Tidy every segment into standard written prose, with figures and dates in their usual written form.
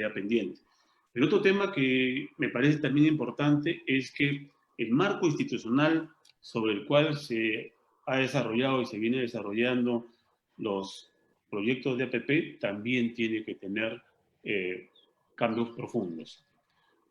tarea pendiente. El otro tema que me parece también importante es que el marco institucional sobre el cual se ha desarrollado y se viene desarrollando los proyectos de APP también tiene que tener cambios profundos.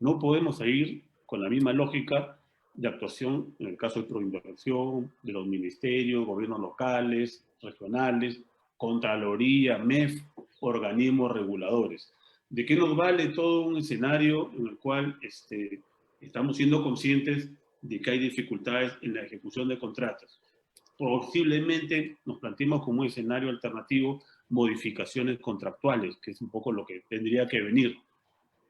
No podemos seguir con la misma lógica de actuación en el caso de Proinversión, de los ministerios, gobiernos locales, regionales, Contraloría, MEF, organismos reguladores. ¿De qué nos vale todo un escenario en el cual estamos siendo conscientes de que hay dificultades en la ejecución de contratos? Posiblemente nos planteemos como un escenario alternativo modificaciones contractuales, que es un poco lo que tendría que venir.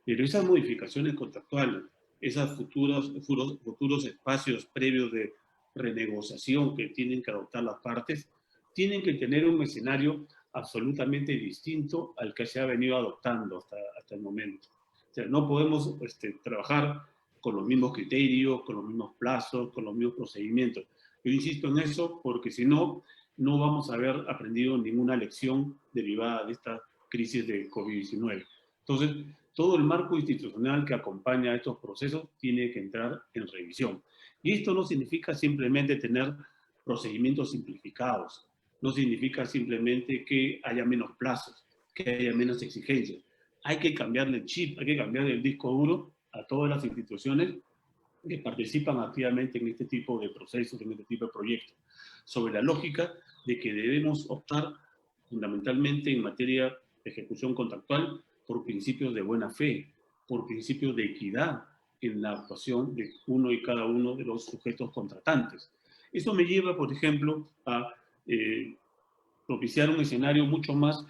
Pero esas modificaciones contractuales, esos futuros espacios previos de renegociación que tienen que adoptar las partes, tienen que tener un escenario absolutamente distinto al que se ha venido adoptando hasta el momento. O sea, no podemos trabajar con los mismos criterios, con los mismos plazos, con los mismos procedimientos. Yo insisto en eso porque si no, no vamos a haber aprendido ninguna lección derivada de esta crisis de COVID-19. Entonces, todo el marco institucional que acompaña a estos procesos tiene que entrar en revisión. Y esto no significa simplemente tener procedimientos simplificados, no significa simplemente que haya menos plazos, que haya menos exigencias. Hay que cambiarle el chip, hay que cambiarle el disco duro a todas las instituciones que participan activamente en este tipo de procesos, en este tipo de proyectos, sobre la lógica de que debemos optar fundamentalmente en materia de ejecución contractual por principios de buena fe, por principios de equidad en la actuación de uno y cada uno de los sujetos contratantes. Esto me lleva, por ejemplo, a propiciar un escenario mucho más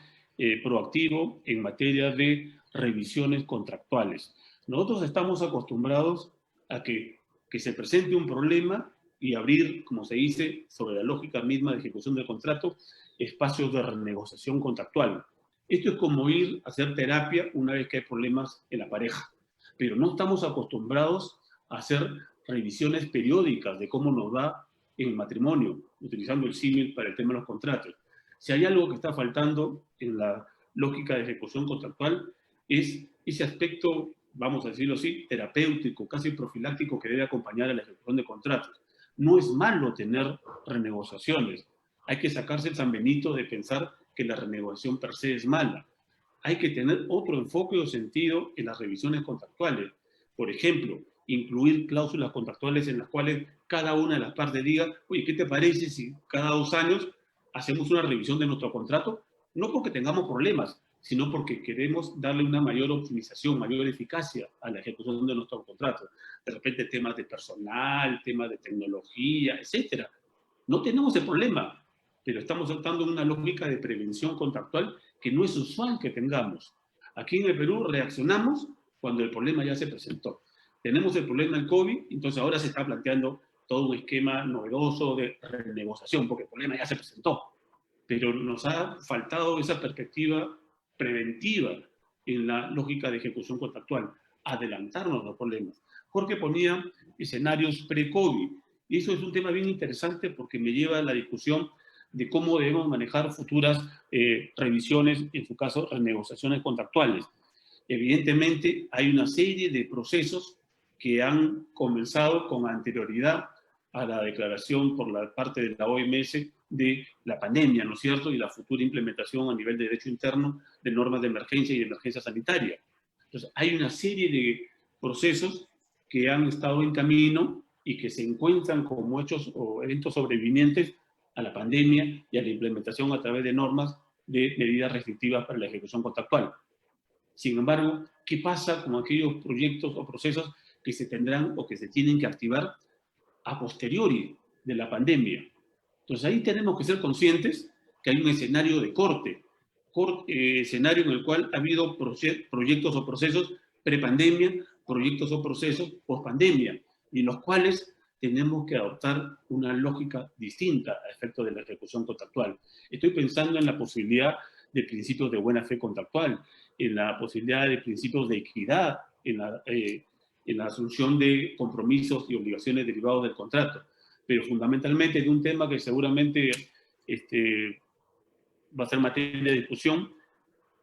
proactivo en materia de revisiones contractuales. Nosotros estamos acostumbrados a que se presente un problema y abrir, como se dice, sobre la lógica misma de ejecución del contrato, espacios de renegociación contractual. Esto es como ir a hacer terapia una vez que hay problemas en la pareja, pero no estamos acostumbrados a hacer revisiones periódicas de cómo nos va en el matrimonio, utilizando el símil para el tema de los contratos. Si hay algo que está faltando en la lógica de ejecución contractual, es ese aspecto, vamos a decirlo así, terapéutico, casi profiláctico que debe acompañar a la ejecución de contratos. No es malo tener renegociaciones. Hay que sacarse el San Benito de pensar que la renegociación per se es mala. Hay que tener otro enfoque o sentido en las revisiones contractuales. Por ejemplo, incluir cláusulas contractuales en las cuales cada una de las partes diga, oye, ¿qué te parece si cada 2 años hacemos una revisión de nuestro contrato? No porque tengamos problemas, sino porque queremos darle una mayor optimización, mayor eficacia a la ejecución de nuestro contrato. De repente temas de personal, temas de tecnología, etcétera. No tenemos el problema, pero estamos optando en una lógica de prevención contractual que no es usual que tengamos. Aquí en el Perú reaccionamos cuando el problema ya se presentó. Tenemos el problema del COVID, entonces ahora se está planteando todo un esquema novedoso de renegociación, porque el problema ya se presentó. Pero nos ha faltado esa perspectiva preventiva en la lógica de ejecución contractual, adelantarnos a los problemas. Jorge ponía escenarios pre-COVID, y eso es un tema bien interesante porque me lleva a la discusión de cómo debemos manejar futuras revisiones, en su caso, renegociaciones contractuales. Evidentemente, hay una serie de procesos que han comenzado con anterioridad a la declaración por la parte de la OMS de la pandemia, ¿no es cierto? Y la futura implementación a nivel de derecho interno de normas de emergencia y de emergencia sanitaria. Entonces, hay una serie de procesos que han estado en camino y que se encuentran como hechos o eventos sobrevivientes a la pandemia y a la implementación a través de normas de medidas restrictivas para la ejecución contractual. Sin embargo, ¿qué pasa con aquellos proyectos o procesos que se tendrán o que se tienen que activar a posteriori de la pandemia? Entonces ahí tenemos que ser conscientes que hay un escenario de corte, escenario en el cual ha habido proyectos o procesos prepandemia, proyectos o procesos pospandemia, y los cuales tenemos que adoptar una lógica distinta a efecto de la ejecución contractual. Estoy pensando en la posibilidad de principios de buena fe contractual, en la posibilidad de principios de equidad, en la asunción de compromisos y obligaciones derivados del contrato, pero fundamentalmente de un tema que seguramente va a ser materia de discusión,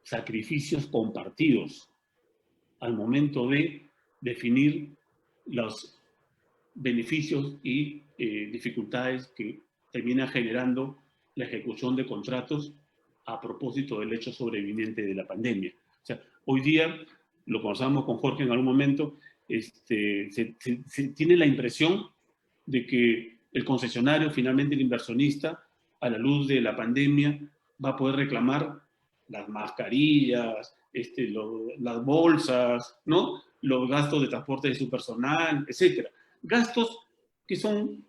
sacrificios compartidos. al momento de definir los beneficios y dificultades que termina generando la ejecución de contratos a propósito del hecho sobreviviente de la pandemia. O sea, hoy día, lo conversamos con Jorge en algún momento, se tiene la impresión de que el concesionario, finalmente el inversionista, a la luz de la pandemia, va a poder reclamar las mascarillas, las bolsas, ¿no? Los gastos de transporte de su personal, etcétera. Gastos que son,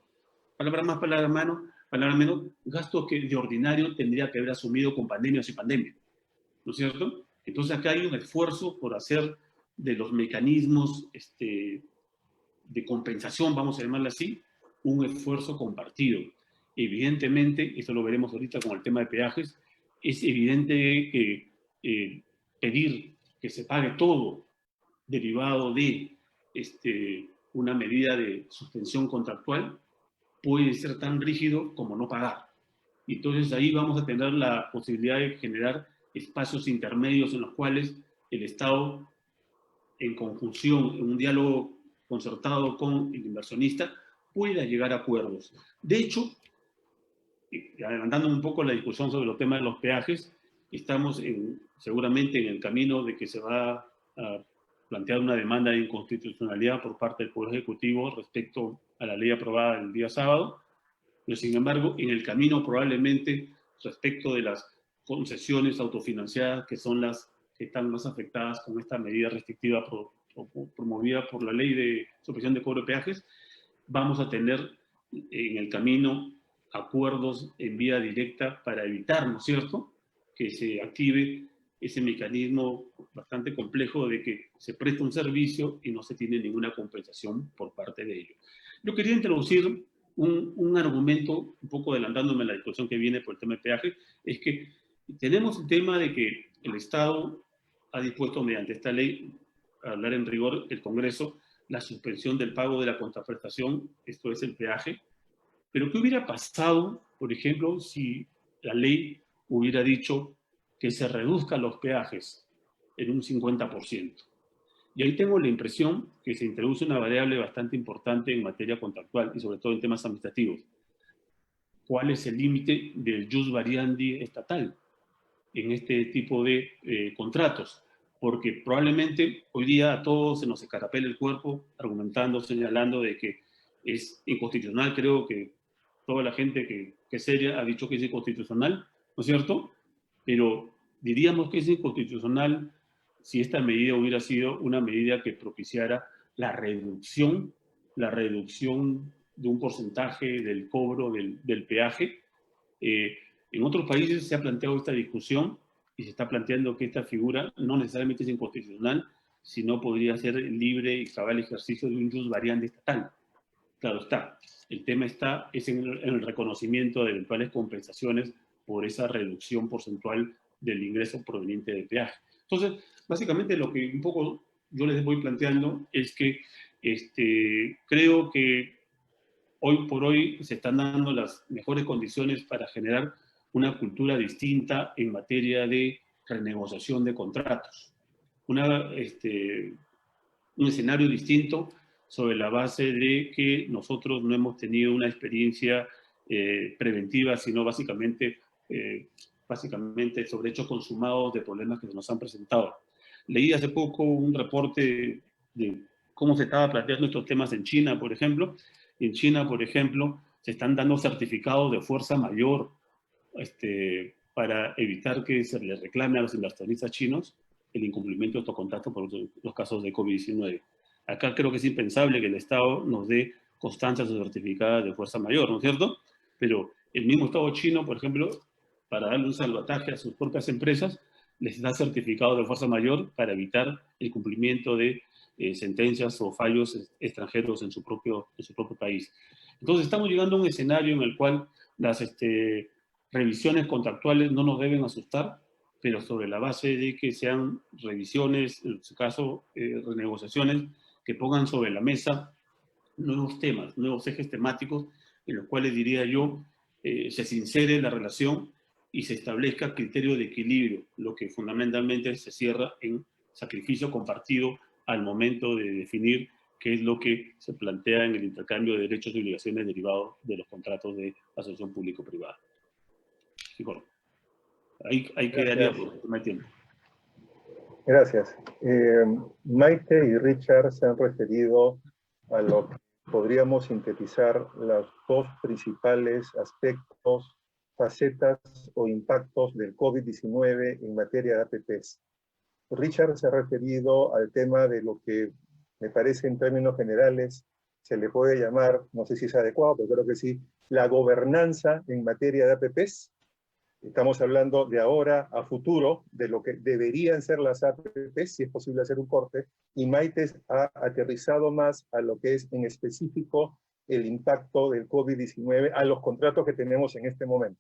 palabra más, palabra menos, gastos que de ordinario tendría que haber asumido con pandemias y pandemia, ¿no es cierto? Entonces acá hay un esfuerzo por hacer de los mecanismos de compensación, vamos a llamarlo así, un esfuerzo compartido. Evidentemente, esto lo veremos ahorita con el tema de peajes, es evidente que pedir que se pague todo derivado de una medida de suspensión contractual puede ser tan rígido como no pagar. Y entonces ahí vamos a tener la posibilidad de generar espacios intermedios en los cuales el Estado, en conjunción, en un diálogo concertado con el inversionista, pueda llegar a acuerdos. De hecho, adelantando un poco la discusión sobre los temas de los peajes, estamos seguramente en el camino de que se va a plantear una demanda de inconstitucionalidad por parte del Poder Ejecutivo respecto a la ley aprobada el día sábado, pero sin embargo, en el camino probablemente respecto de las concesiones autofinanciadas, que son las que están más afectadas con esta medida restrictiva promovida por la ley de supresión de cobro de peajes, vamos a tener en el camino acuerdos en vía directa para evitar, ¿no es cierto?, que se active ese mecanismo bastante complejo de que se presta un servicio y no se tiene ninguna compensación por parte de ello. Yo quería introducir un argumento, un poco adelantándome a la discusión que viene por el tema de peaje, es que tenemos el tema de que el Estado ha dispuesto mediante esta ley, a hablar en rigor, el Congreso, la suspensión del pago de la contraprestación, esto es el peaje. Pero ¿qué hubiera pasado, por ejemplo, si la ley hubiera dicho que se reduzcan los peajes en un 50%? Y ahí tengo la impresión que se introduce una variable bastante importante en materia contractual y sobre todo en temas administrativos. ¿Cuál es el límite del jus variandi estatal en este tipo de contratos? Porque probablemente hoy día a todos se nos escarapela el cuerpo argumentando, señalando de que es inconstitucional. Creo que toda la gente que es seria ha dicho que es inconstitucional, ¿no es cierto? Pero diríamos que es inconstitucional si esta medida hubiera sido una medida que propiciara la reducción de un porcentaje del cobro del peaje. En otros países se ha planteado esta discusión y se está planteando que esta figura no necesariamente es inconstitucional, sino podría ser libre y cabal ejercicio de un jus variandi estatal. Claro está, el tema es en el reconocimiento de eventuales compensaciones por esa reducción porcentual del ingreso proveniente del peaje. Entonces, básicamente lo que un poco yo les voy planteando es que creo que hoy por hoy se están dando las mejores condiciones para generar una cultura distinta en materia de renegociación de contratos. Un escenario distinto sobre la base de que nosotros no hemos tenido una experiencia preventiva, sino básicamente sobre hechos consumados de problemas que se nos han presentado. Leí hace poco un reporte de cómo se estaba planteando estos temas en China, por ejemplo. En China, por ejemplo, se están dando certificados de fuerza mayor para evitar que se les reclame a los inversionistas chinos el incumplimiento de estos contratos por los casos de COVID-19. Acá creo que es impensable que el Estado nos dé constancias o certificadas de fuerza mayor, ¿no es cierto? Pero el mismo Estado chino, por ejemplo, para darle un salvataje a sus propias empresas, les da certificado de fuerza mayor para evitar el cumplimiento de sentencias o fallos extranjeros en su propio país. Entonces estamos llegando a un escenario en el cual las revisiones contractuales no nos deben asustar, pero sobre la base de que sean revisiones, en su caso, renegociaciones, que pongan sobre la mesa nuevos temas, nuevos ejes temáticos, en los cuales, diría yo, se sincere la relación y se establezca criterio de equilibrio, lo que fundamentalmente se cierra en sacrificio compartido al momento de definir qué es lo que se plantea en el intercambio de derechos y obligaciones derivados de los contratos de asociación público-privada. Sí, bueno, ahí quedaría por no hay tiempo. Gracias. Maite y Richard se han referido a lo que podríamos sintetizar los dos principales aspectos, facetas o impactos del COVID-19 en materia de APPs. Richard se ha referido al tema de lo que me parece en términos generales se le puede llamar, no sé si es adecuado, pero creo que sí, la gobernanza en materia de APPs. Estamos hablando de ahora a futuro, de lo que deberían ser las APPs, si es posible hacer un corte, y Maite ha aterrizado más a lo que es en específico el impacto del COVID-19 a los contratos que tenemos en este momento.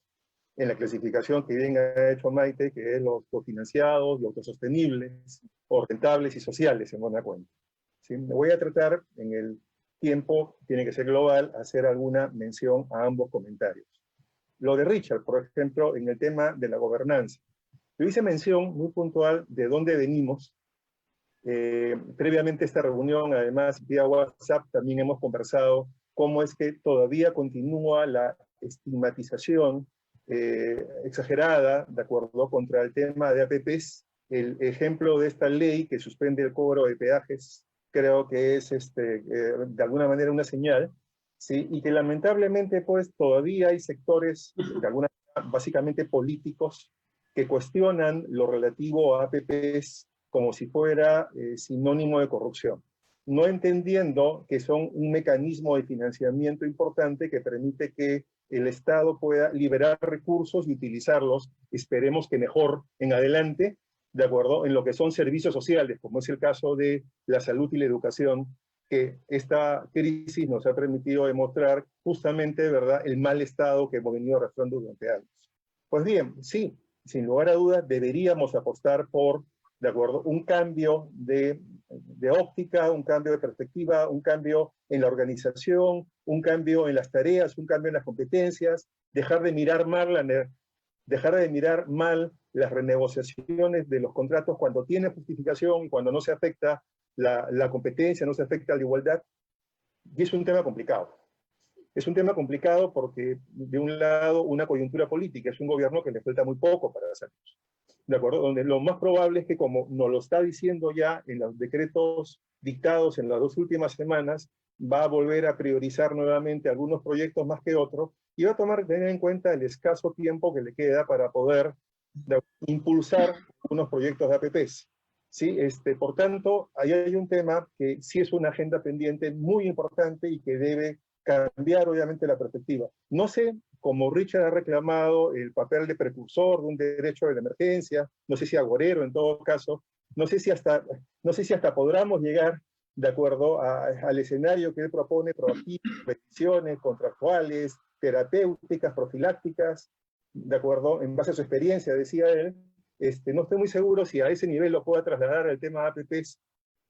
En la clasificación que bien ha hecho Maite, que es los cofinanciados, los autosostenibles, o rentables y sociales, en buena cuenta. ¿Sí? Me voy a tratar, en el tiempo, tiene que ser global, hacer alguna mención a ambos comentarios. Lo de Richard, por ejemplo, en el tema de la gobernanza. Yo hice mención muy puntual de dónde venimos. Previamente a esta reunión, además, vía WhatsApp, también hemos conversado cómo es que todavía continúa la estigmatización exagerada, de acuerdo, contra el tema de APPs. El ejemplo de esta ley que suspende el cobro de peajes, creo que es de alguna manera una señal, ¿sí? Y que lamentablemente pues todavía hay sectores, de alguna manera, básicamente políticos, que cuestionan lo relativo a APPs como si fuera sinónimo de corrupción, no entendiendo que son un mecanismo de financiamiento importante que permite que el Estado pueda liberar recursos y utilizarlos, esperemos que mejor en adelante, de acuerdo, en lo que son servicios sociales, como es el caso de la salud y la educación, que esta crisis nos ha permitido demostrar justamente, ¿verdad?, el mal estado que hemos venido arrastrando durante años. Pues bien, sí, sin lugar a dudas, deberíamos apostar por, de acuerdo, un cambio de óptica, un cambio de perspectiva, un cambio en la organización, un cambio en las tareas, un cambio en las competencias, dejar de mirar mal las renegociaciones de los contratos cuando tiene justificación y cuando no se afecta la competencia, no se afecta la igualdad. Y es un tema complicado. Es un tema complicado porque, de un lado, una coyuntura política, es un gobierno que le falta muy poco para hacerlo. ¿De acuerdo? Donde lo más probable es que, como nos lo está diciendo ya en los decretos dictados en las 2 últimas semanas, va a volver a priorizar nuevamente algunos proyectos más que otros y va a tener en cuenta el escaso tiempo que le queda para poder impulsar unos proyectos de APPs. ¿Sí? Por tanto, ahí hay un tema que sí es una agenda pendiente muy importante y que debe cambiar obviamente la perspectiva. No sé, como Richard ha reclamado el papel de precursor de un derecho de la emergencia, no sé si agorero en todo caso, no sé si hasta podamos llegar de acuerdo al escenario que él propone, proactivas, previsiones contractuales, terapéuticas, profilácticas, de acuerdo, en base a su experiencia, decía él. No estoy muy seguro si a ese nivel lo pueda trasladar al tema de APPs,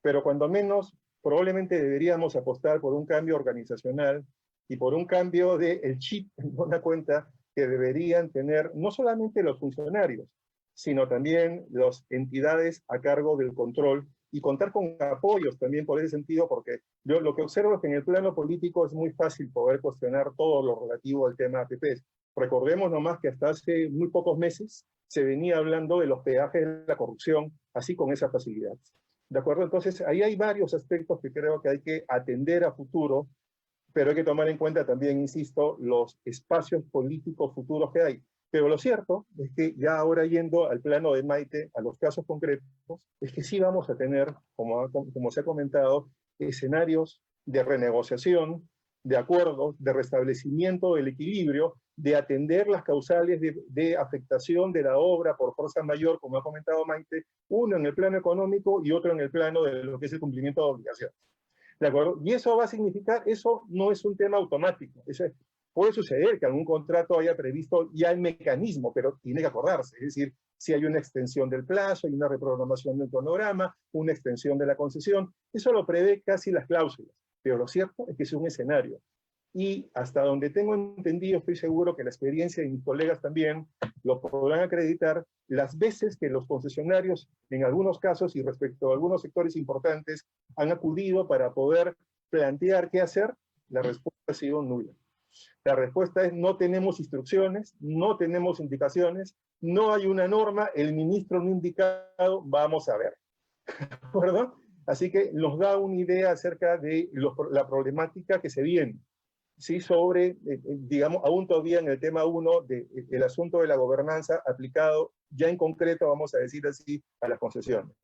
pero cuando menos probablemente deberíamos apostar por un cambio organizacional y por un cambio del chip, en buena cuenta, que deberían tener no solamente los funcionarios, sino también las entidades a cargo del control y contar con apoyos también por ese sentido, porque yo lo que observo es que en el plano político es muy fácil poder cuestionar todo lo relativo al tema APPs. Recordemos nomás que hasta hace muy pocos meses se venía hablando de los peajes de la corrupción, así con esa facilidad. ¿De acuerdo? Entonces, ahí hay varios aspectos que creo que hay que atender a futuro, pero hay que tomar en cuenta también, insisto, los espacios políticos futuros que hay. Pero lo cierto es que ya ahora yendo al plano de Maite, a los casos concretos, es que sí vamos a tener, como se ha comentado, escenarios de renegociación, de acuerdos, de restablecimiento del equilibrio, de atender las causales de afectación de la obra por fuerza mayor, como ha comentado Maite, uno en el plano económico y otro en el plano de lo que es el cumplimiento de obligaciones. ¿De acuerdo? Y eso va a significar, eso no es un tema automático. Puede suceder que algún contrato haya previsto ya el mecanismo, pero tiene que acordarse. Es decir, si hay una extensión del plazo, hay una reprogramación del cronograma, una extensión de la concesión, eso lo prevé casi las cláusulas. Pero lo cierto es que es un escenario. y hasta donde tengo entendido, estoy seguro que la experiencia de mis colegas también lo podrán acreditar, las veces que los concesionarios, en algunos casos y respecto a algunos sectores importantes, han acudido para poder plantear qué hacer, la respuesta ha sido nula. La respuesta es: no tenemos instrucciones, no tenemos indicaciones, no hay una norma, el ministro no ha indicado, vamos a ver. ¿De acuerdo? Así que nos da una idea acerca de la problemática que se viene. Sí, sobre, digamos, aún todavía en el tema 1 del asunto de la gobernanza aplicado ya en concreto, vamos a decir así, a las concesiones.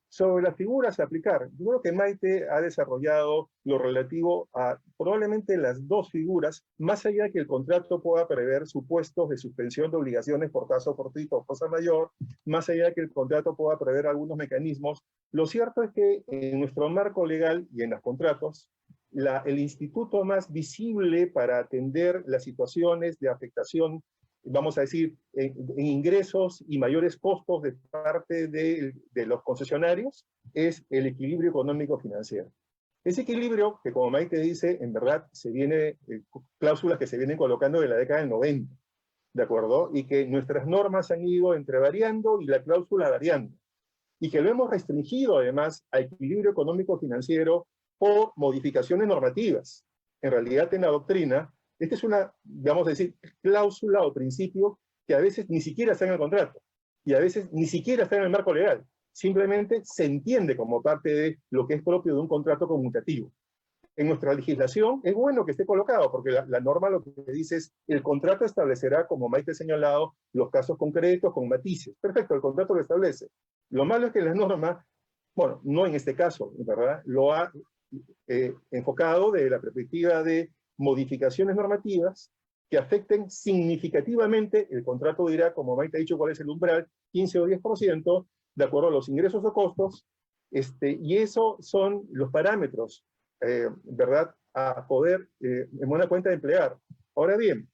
Sobre las figuras a aplicar, yo creo que Maite ha desarrollado lo relativo a probablemente las dos figuras, más allá de que el contrato pueda prever supuestos de suspensión de obligaciones por caso fortuito o cosa mayor, más allá de que el contrato pueda prever algunos mecanismos, lo cierto es que en nuestro marco legal y en los contratos, el instituto más visible para atender las situaciones de afectación, vamos a decir, en ingresos y mayores costos de parte de los concesionarios, es el equilibrio económico financiero. Ese equilibrio, que como Maite dice, en verdad se viene, cláusulas que se vienen colocando de la década del 90, ¿de acuerdo? Y que nuestras normas han ido entrevariando y la cláusula variando. Y que lo hemos restringido además a equilibrio económico financiero por modificaciones normativas. En realidad, en la doctrina, esta es una, vamos a decir, cláusula o principio que a veces ni siquiera está en el contrato, y a veces ni siquiera está en el marco legal. Simplemente se entiende como parte de lo que es propio de un contrato conmutativo. En nuestra legislación es bueno que esté colocado, porque la norma lo que dice es: el contrato establecerá, como Maite ha señalado, los casos concretos con matices. Perfecto, el contrato lo establece. Lo malo es que la norma, bueno, no en este caso, ¿verdad?, lo ha enfocado desde la perspectiva de modificaciones normativas que afecten significativamente, el contrato dirá, como Maite ha dicho, cuál es el umbral, 15 o 10%, de acuerdo a los ingresos o costos, y eso son los parámetros, ¿verdad?, a poder, en buena cuenta, emplear. Ahora bien,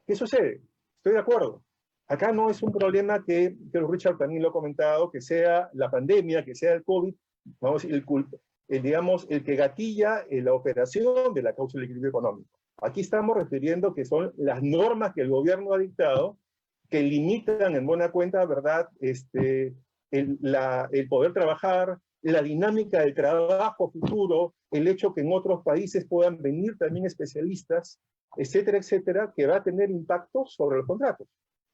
¿qué sucede? Estoy de acuerdo. Acá no es un problema que Richard también lo ha comentado, que sea la pandemia, que sea el COVID, vamos a decir, digamos, el que gatilla la operación de la cláusula de equilibrio económico. Aquí estamos refiriendo que son las normas que el gobierno ha dictado, que limitan en buena cuenta, ¿verdad?, el poder trabajar, la dinámica del trabajo futuro, el hecho que en otros países puedan venir también especialistas, etcétera, etcétera, que va a tener impacto sobre los contratos.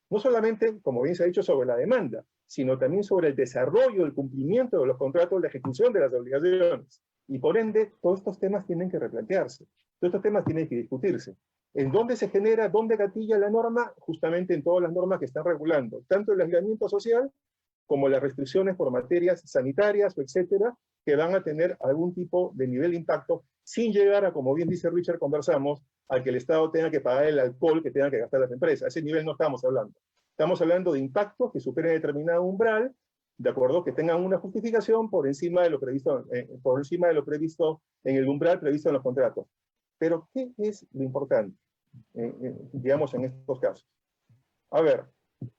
No solamente, como bien se ha dicho, sobre la demanda, sino también sobre el desarrollo, el cumplimiento de los contratos, la ejecución de las obligaciones. Y por ende, todos estos temas tienen que replantearse. Todos estos temas tienen que discutirse. ¿En dónde se genera, dónde gatilla la norma? Justamente en todas las normas que están regulando, tanto el aislamiento social como las restricciones por materias sanitarias o etcétera, que van a tener algún tipo de nivel de impacto, sin llegar a, como bien dice Richard, conversamos, a que el Estado tenga que pagar el alcohol que tengan que gastar las empresas. A ese nivel no estamos hablando. Estamos hablando de impactos que superen determinado umbral, de acuerdo, que tengan una justificación por encima de lo previsto, en el umbral previsto en los contratos. Pero, ¿qué es lo importante, digamos, en estos casos? A ver,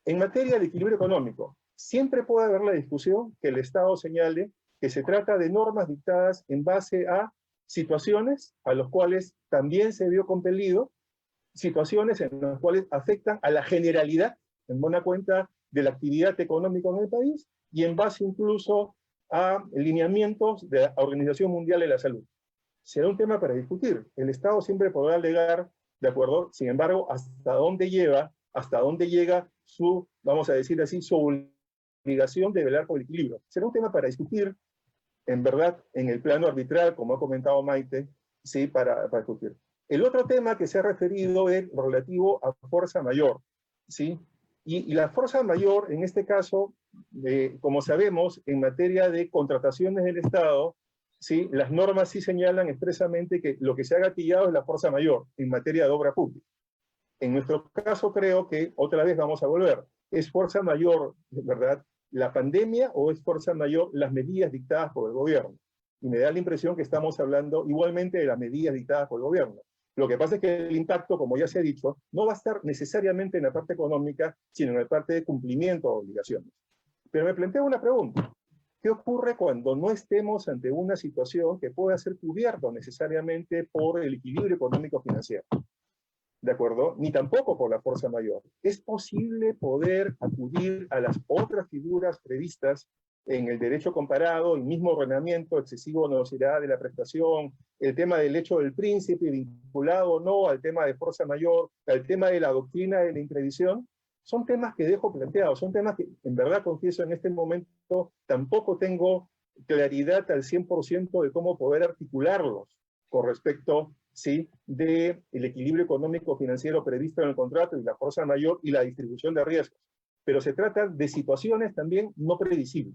en materia de equilibrio económico, siempre puede haber la discusión que el Estado señale que se trata de normas dictadas en base a situaciones a las cuales también se vio compelido, situaciones en las cuales afectan a la generalidad, en buena cuenta, de la actividad económica en el país, y en base incluso a lineamientos de la Organización Mundial de la Salud. Será un tema para discutir. El Estado siempre podrá alegar, ¿de acuerdo? Sin embargo, hasta dónde llega su, vamos a decir así, su obligación de velar por el equilibrio. Será un tema para discutir, en verdad, en el plano arbitral, como ha comentado Maite, sí, para discutir. El otro tema que se ha referido es relativo a fuerza mayor, ¿sí? Y la fuerza mayor, en este caso, como sabemos, en materia de contrataciones del Estado, ¿sí?, las normas sí señalan expresamente que lo que se ha gatillado es la fuerza mayor en materia de obra pública. En nuestro caso creo que otra vez vamos a volver. ¿Es fuerza mayor, verdad, la pandemia o es fuerza mayor las medidas dictadas por el gobierno? Y me da la impresión que estamos hablando igualmente de las medidas dictadas por el gobierno. Lo que pasa es que el impacto, como ya se ha dicho, no va a estar necesariamente en la parte económica, sino en la parte de cumplimiento de obligaciones. Pero me planteo una pregunta. ¿Qué ocurre cuando no estemos ante una situación que pueda ser cubierta necesariamente por el equilibrio económico-financiero? ¿De acuerdo? Ni tampoco por la fuerza mayor. Es posible poder acudir a las otras figuras previstas en el derecho comparado, el mismo ordenamiento, excesivo onerosidad de la prestación, el tema del hecho del príncipe vinculado o no al tema de fuerza mayor, al tema de la doctrina de la imprevisión. Son temas que dejo planteados, son temas que en verdad confieso en este momento tampoco tengo claridad al 100% de cómo poder articularlos con respecto, ¿sí?, del equilibrio económico financiero previsto en el contrato y la fuerza mayor y la distribución de riesgos. Pero se trata de situaciones también no predecibles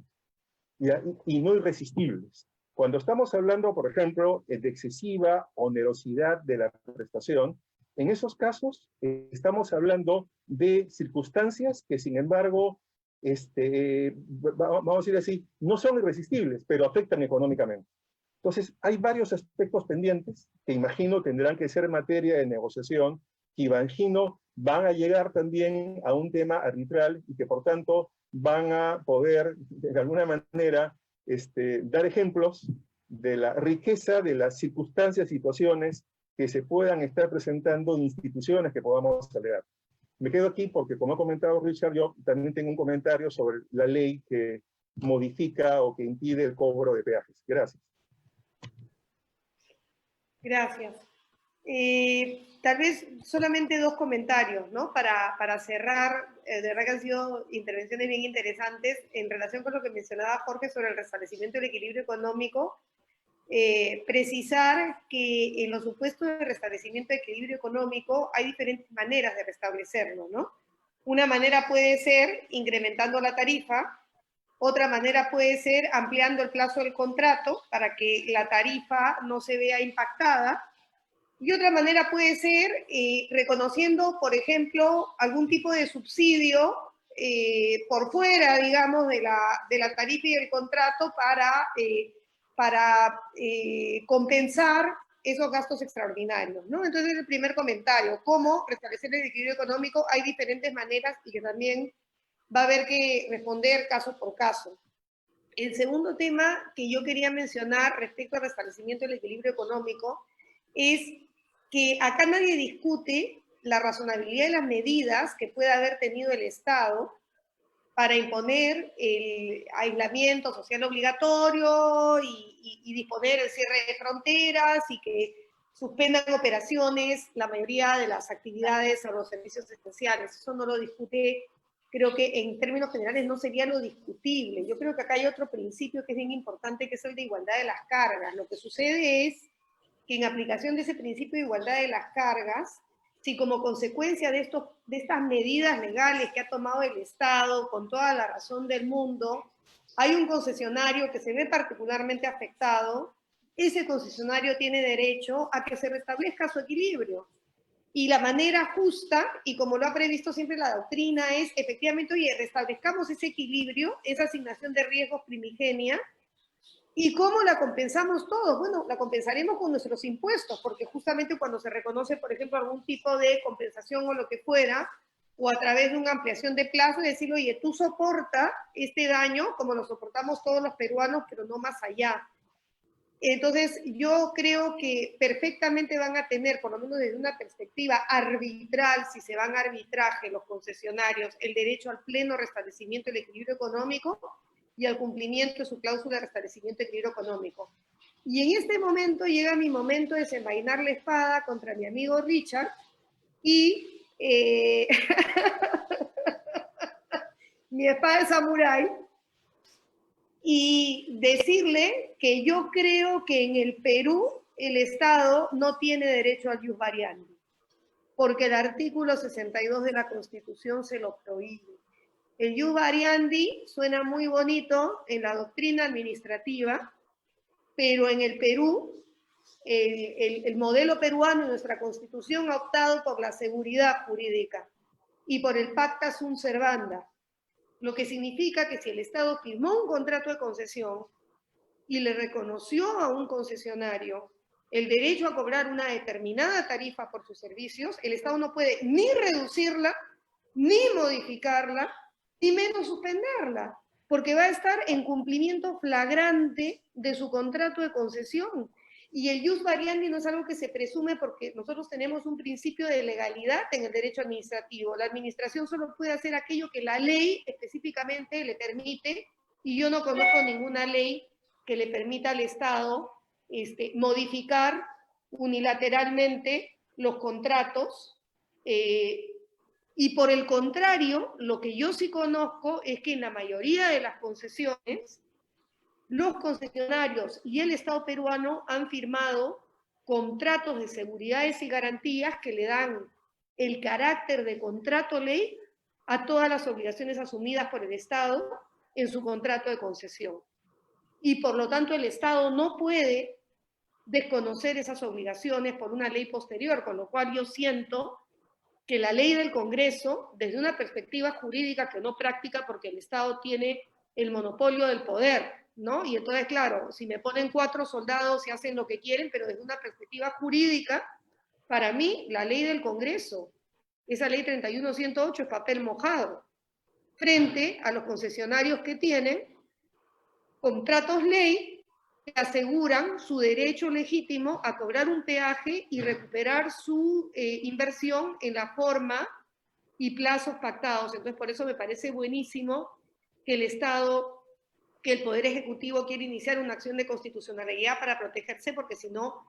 y no irresistibles. Cuando estamos hablando, por ejemplo, de excesiva onerosidad de la prestación, en esos casos estamos hablando de circunstancias que, sin embargo, vamos a decir así, no son irresistibles, pero afectan económicamente. Entonces, hay varios aspectos pendientes que imagino tendrán que ser materia de negociación, que imagino van a llegar también a un tema arbitral y que, por tanto, van a poder, de alguna manera, dar ejemplos de la riqueza de las circunstancias, situaciones que se puedan estar presentando en instituciones que podamos alegar. Me quedo aquí porque, como ha comentado Richard, yo también tengo un comentario sobre la ley que modifica o que impide el cobro de peajes. Gracias. Gracias. Tal vez solamente dos comentarios, ¿no? Para cerrar, de verdad que han sido intervenciones bien interesantes en relación con lo que mencionaba Jorge sobre el restablecimiento del equilibrio económico. Precisar que en los supuestos de restablecimiento de equilibrio económico hay diferentes maneras de restablecerlo, ¿no? Una manera puede ser incrementando la tarifa, otra manera puede ser ampliando el plazo del contrato para que la tarifa no se vea impactada, y otra manera puede ser reconociendo, por ejemplo, algún tipo de subsidio por fuera, digamos, de la tarifa y el contrato para compensar esos gastos extraordinarios, ¿no? Entonces, el primer comentario, ¿cómo restablecer el equilibrio económico? Hay diferentes maneras y que también va a haber que responder caso por caso. El segundo tema que yo quería mencionar respecto al restablecimiento del equilibrio económico es que acá nadie discute la razonabilidad de las medidas que pueda haber tenido el Estado para imponer el aislamiento social obligatorio y disponer el cierre de fronteras y que suspendan operaciones la mayoría de las actividades o los servicios esenciales. Eso no lo discute, creo que en términos generales no sería lo discutible. Yo creo que acá hay otro principio que es bien importante, que es el de igualdad de las cargas. Lo que sucede es que en aplicación de ese principio de igualdad de las cargas, si como consecuencia de estas medidas legales que ha tomado el Estado, con toda la razón del mundo, hay un concesionario que se ve particularmente afectado, ese concesionario tiene derecho a que se restablezca su equilibrio. Y la manera justa, y como lo ha previsto siempre la doctrina, es efectivamente, oye, restablezcamos ese equilibrio, esa asignación de riesgos primigenia. ¿Y cómo la compensamos todos? Bueno, la compensaremos con nuestros impuestos, porque justamente cuando se reconoce, por ejemplo, algún tipo de compensación o lo que fuera, o a través de una ampliación de plazo, y decir, oye, tú soporta este daño como lo soportamos todos los peruanos, pero no más allá. Entonces, yo creo que perfectamente van a tener, por lo menos desde una perspectiva arbitral, si se van a arbitraje los concesionarios, el derecho al pleno restablecimiento del equilibrio económico y al cumplimiento de su cláusula de restablecimiento de equilibrio económico. Y en este momento llega mi momento de desenvainar la espada contra mi amigo Richard y mi espada de samurái, y decirle que yo creo que en el Perú el Estado no tiene derecho al ius variandi, porque el artículo 62 de la Constitución se lo prohíbe. El ius variandi suena muy bonito en la doctrina administrativa, pero en el Perú, el modelo peruano en nuestra Constitución ha optado por la seguridad jurídica y por el pacta sunt servanda, lo que significa que si el Estado firmó un contrato de concesión y le reconoció a un concesionario el derecho a cobrar una determinada tarifa por sus servicios, el Estado no puede ni reducirla, ni modificarla, y menos suspenderla. porque va a estar en cumplimiento flagrante de su contrato de concesión. Y el ius variandi no es algo que se presume porque nosotros tenemos un principio de legalidad en el derecho administrativo. La administración solo puede hacer aquello que la ley específicamente le permite, y yo no conozco ninguna ley que le permita al Estado modificar unilateralmente los contratos. Y por el contrario, lo que yo sí conozco es que en la mayoría de las concesiones, los concesionarios y el Estado peruano han firmado contratos de seguridades y garantías que le dan el carácter de contrato ley a todas las obligaciones asumidas por el Estado en su contrato de concesión. Y por lo tanto el Estado no puede desconocer esas obligaciones por una ley posterior, con lo cual yo siento que la ley del Congreso, desde una perspectiva jurídica que no práctica, porque el Estado tiene el monopolio del poder, ¿no? Y entonces, claro, si me ponen 4 soldados y hacen lo que quieren, pero desde una perspectiva jurídica, para mí, la ley del Congreso, esa ley 31108 es papel mojado, frente a los concesionarios que tienen contratos ley que aseguran su derecho legítimo a cobrar un peaje y recuperar su inversión en la forma y plazos pactados. Entonces, por eso me parece buenísimo que el Estado, que el Poder Ejecutivo quiere iniciar una acción de constitucionalidad para protegerse, porque si no,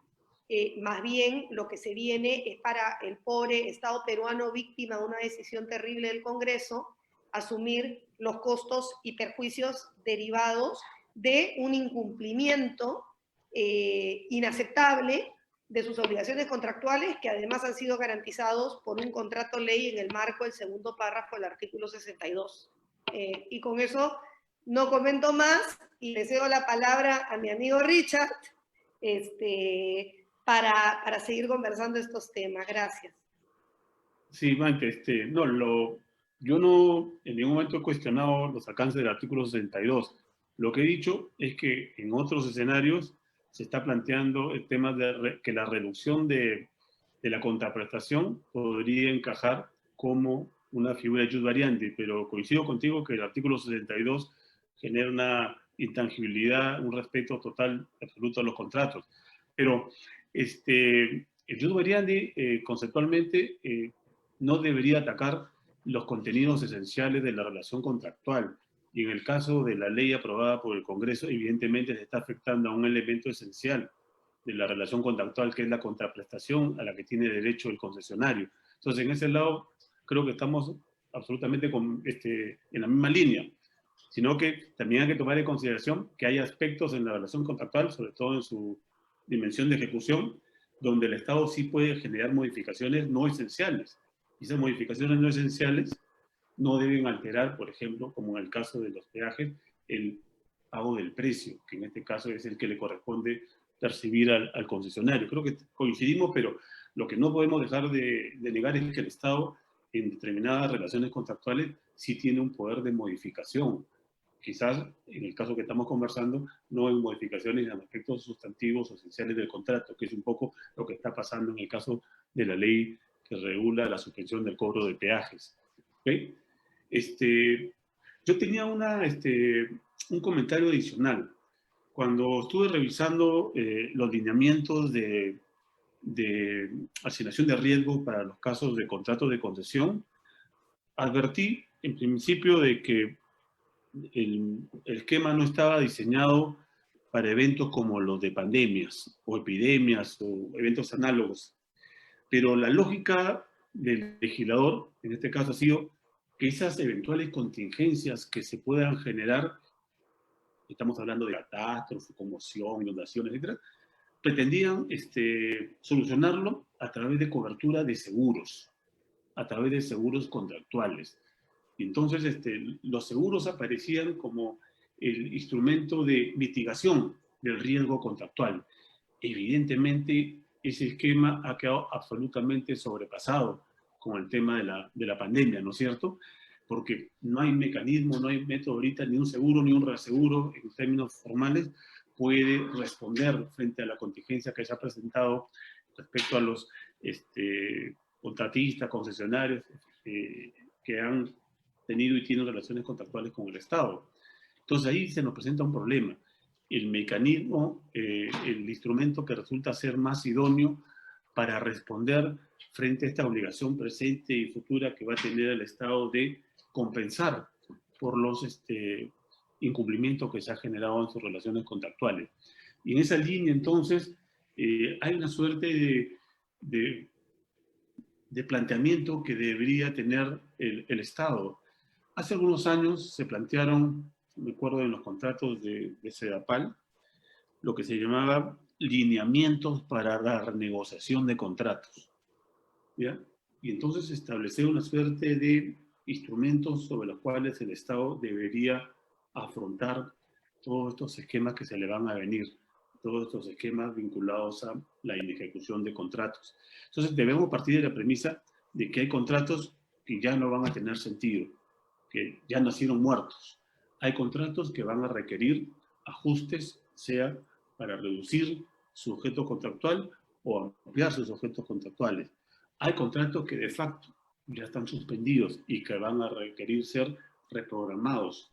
más bien lo que se viene es para el pobre Estado peruano víctima de una decisión terrible del Congreso, asumir los costos y perjuicios derivados de un incumplimiento inaceptable de sus obligaciones contractuales, que además han sido garantizados por un contrato ley en el marco del segundo párrafo del artículo 62. Y con eso no comento más y le cedo la palabra a mi amigo Richard para seguir conversando estos temas. Gracias. Sí, Blanca, yo no en ningún momento he cuestionado los alcances del artículo 62. Lo que he dicho es que en otros escenarios se está planteando el tema de que la reducción de la contraprestación podría encajar como una figura de ius variandi, pero coincido contigo que el artículo 62 genera una intangibilidad, un respeto total, absoluto a los contratos. Pero el ius variandi, conceptualmente, no debería atacar los contenidos esenciales de la relación contractual. Y en el caso de la ley aprobada por el Congreso, evidentemente se está afectando a un elemento esencial de la relación contractual, que es la contraprestación a la que tiene derecho el concesionario. Entonces, en ese lado, creo que estamos absolutamente en la misma línea, sino que también hay que tomar en consideración que hay aspectos en la relación contractual, sobre todo en su dimensión de ejecución, donde el Estado sí puede generar modificaciones no esenciales. Y esas modificaciones no esenciales no deben alterar, por ejemplo, como en el caso de los peajes, el pago del precio, que en este caso es el que le corresponde percibir al concesionario. Creo que coincidimos, pero lo que no podemos dejar de negar es que el Estado, en determinadas relaciones contractuales, sí tiene un poder de modificación. Quizás, en el caso que estamos conversando, no hay modificaciones en aspectos sustantivos o esenciales del contrato, que es un poco lo que está pasando en el caso de la ley que regula la suspensión del cobro de peajes. ¿Okay? Yo tenía un comentario adicional. Cuando estuve revisando los lineamientos de asignación de riesgo para los casos de contratos de concesión, advertí en principio de que el esquema no estaba diseñado para eventos como los de pandemias o epidemias o eventos análogos. Pero la lógica del legislador, en este caso, ha sido que esas eventuales contingencias que se puedan generar, estamos hablando de catástrofe, conmoción, inundaciones, etc., pretendían solucionarlo a través de cobertura de seguros, a través de seguros contractuales. Y entonces los seguros aparecían como el instrumento de mitigación del riesgo contractual. Evidentemente, ese esquema ha quedado absolutamente sobrepasado con el tema de la pandemia, ¿no es cierto? Porque no hay mecanismo, no hay método ahorita, ni un seguro, ni un reaseguro, en términos formales, puede responder frente a la contingencia que se ha presentado respecto a los contratistas, concesionarios que han tenido y tienen relaciones contractuales con el Estado. Entonces ahí se nos presenta un problema. El mecanismo, el instrumento que resulta ser más idóneo para responder frente a esta obligación presente y futura que va a tener el Estado de compensar por los incumplimientos que se ha generado en sus relaciones contractuales. Y en esa línea, entonces, hay una suerte de planteamiento que debería tener el Estado. Hace algunos años se plantearon, me acuerdo en los contratos de Sedapal, lo que se llamaba lineamientos para la renegociación de contratos, ¿ya? Y entonces establecer una suerte de instrumentos sobre los cuales el Estado debería afrontar todos estos esquemas que se le van a venir, todos estos esquemas vinculados a la inejecución de contratos. Entonces debemos partir de la premisa de que hay contratos que ya no van a tener sentido, que ya nacieron muertos. Hay contratos que van a requerir ajustes, sea para reducir su objeto contractual o ampliar sus objetos contractuales. Hay contratos que de facto ya están suspendidos y que van a requerir ser reprogramados.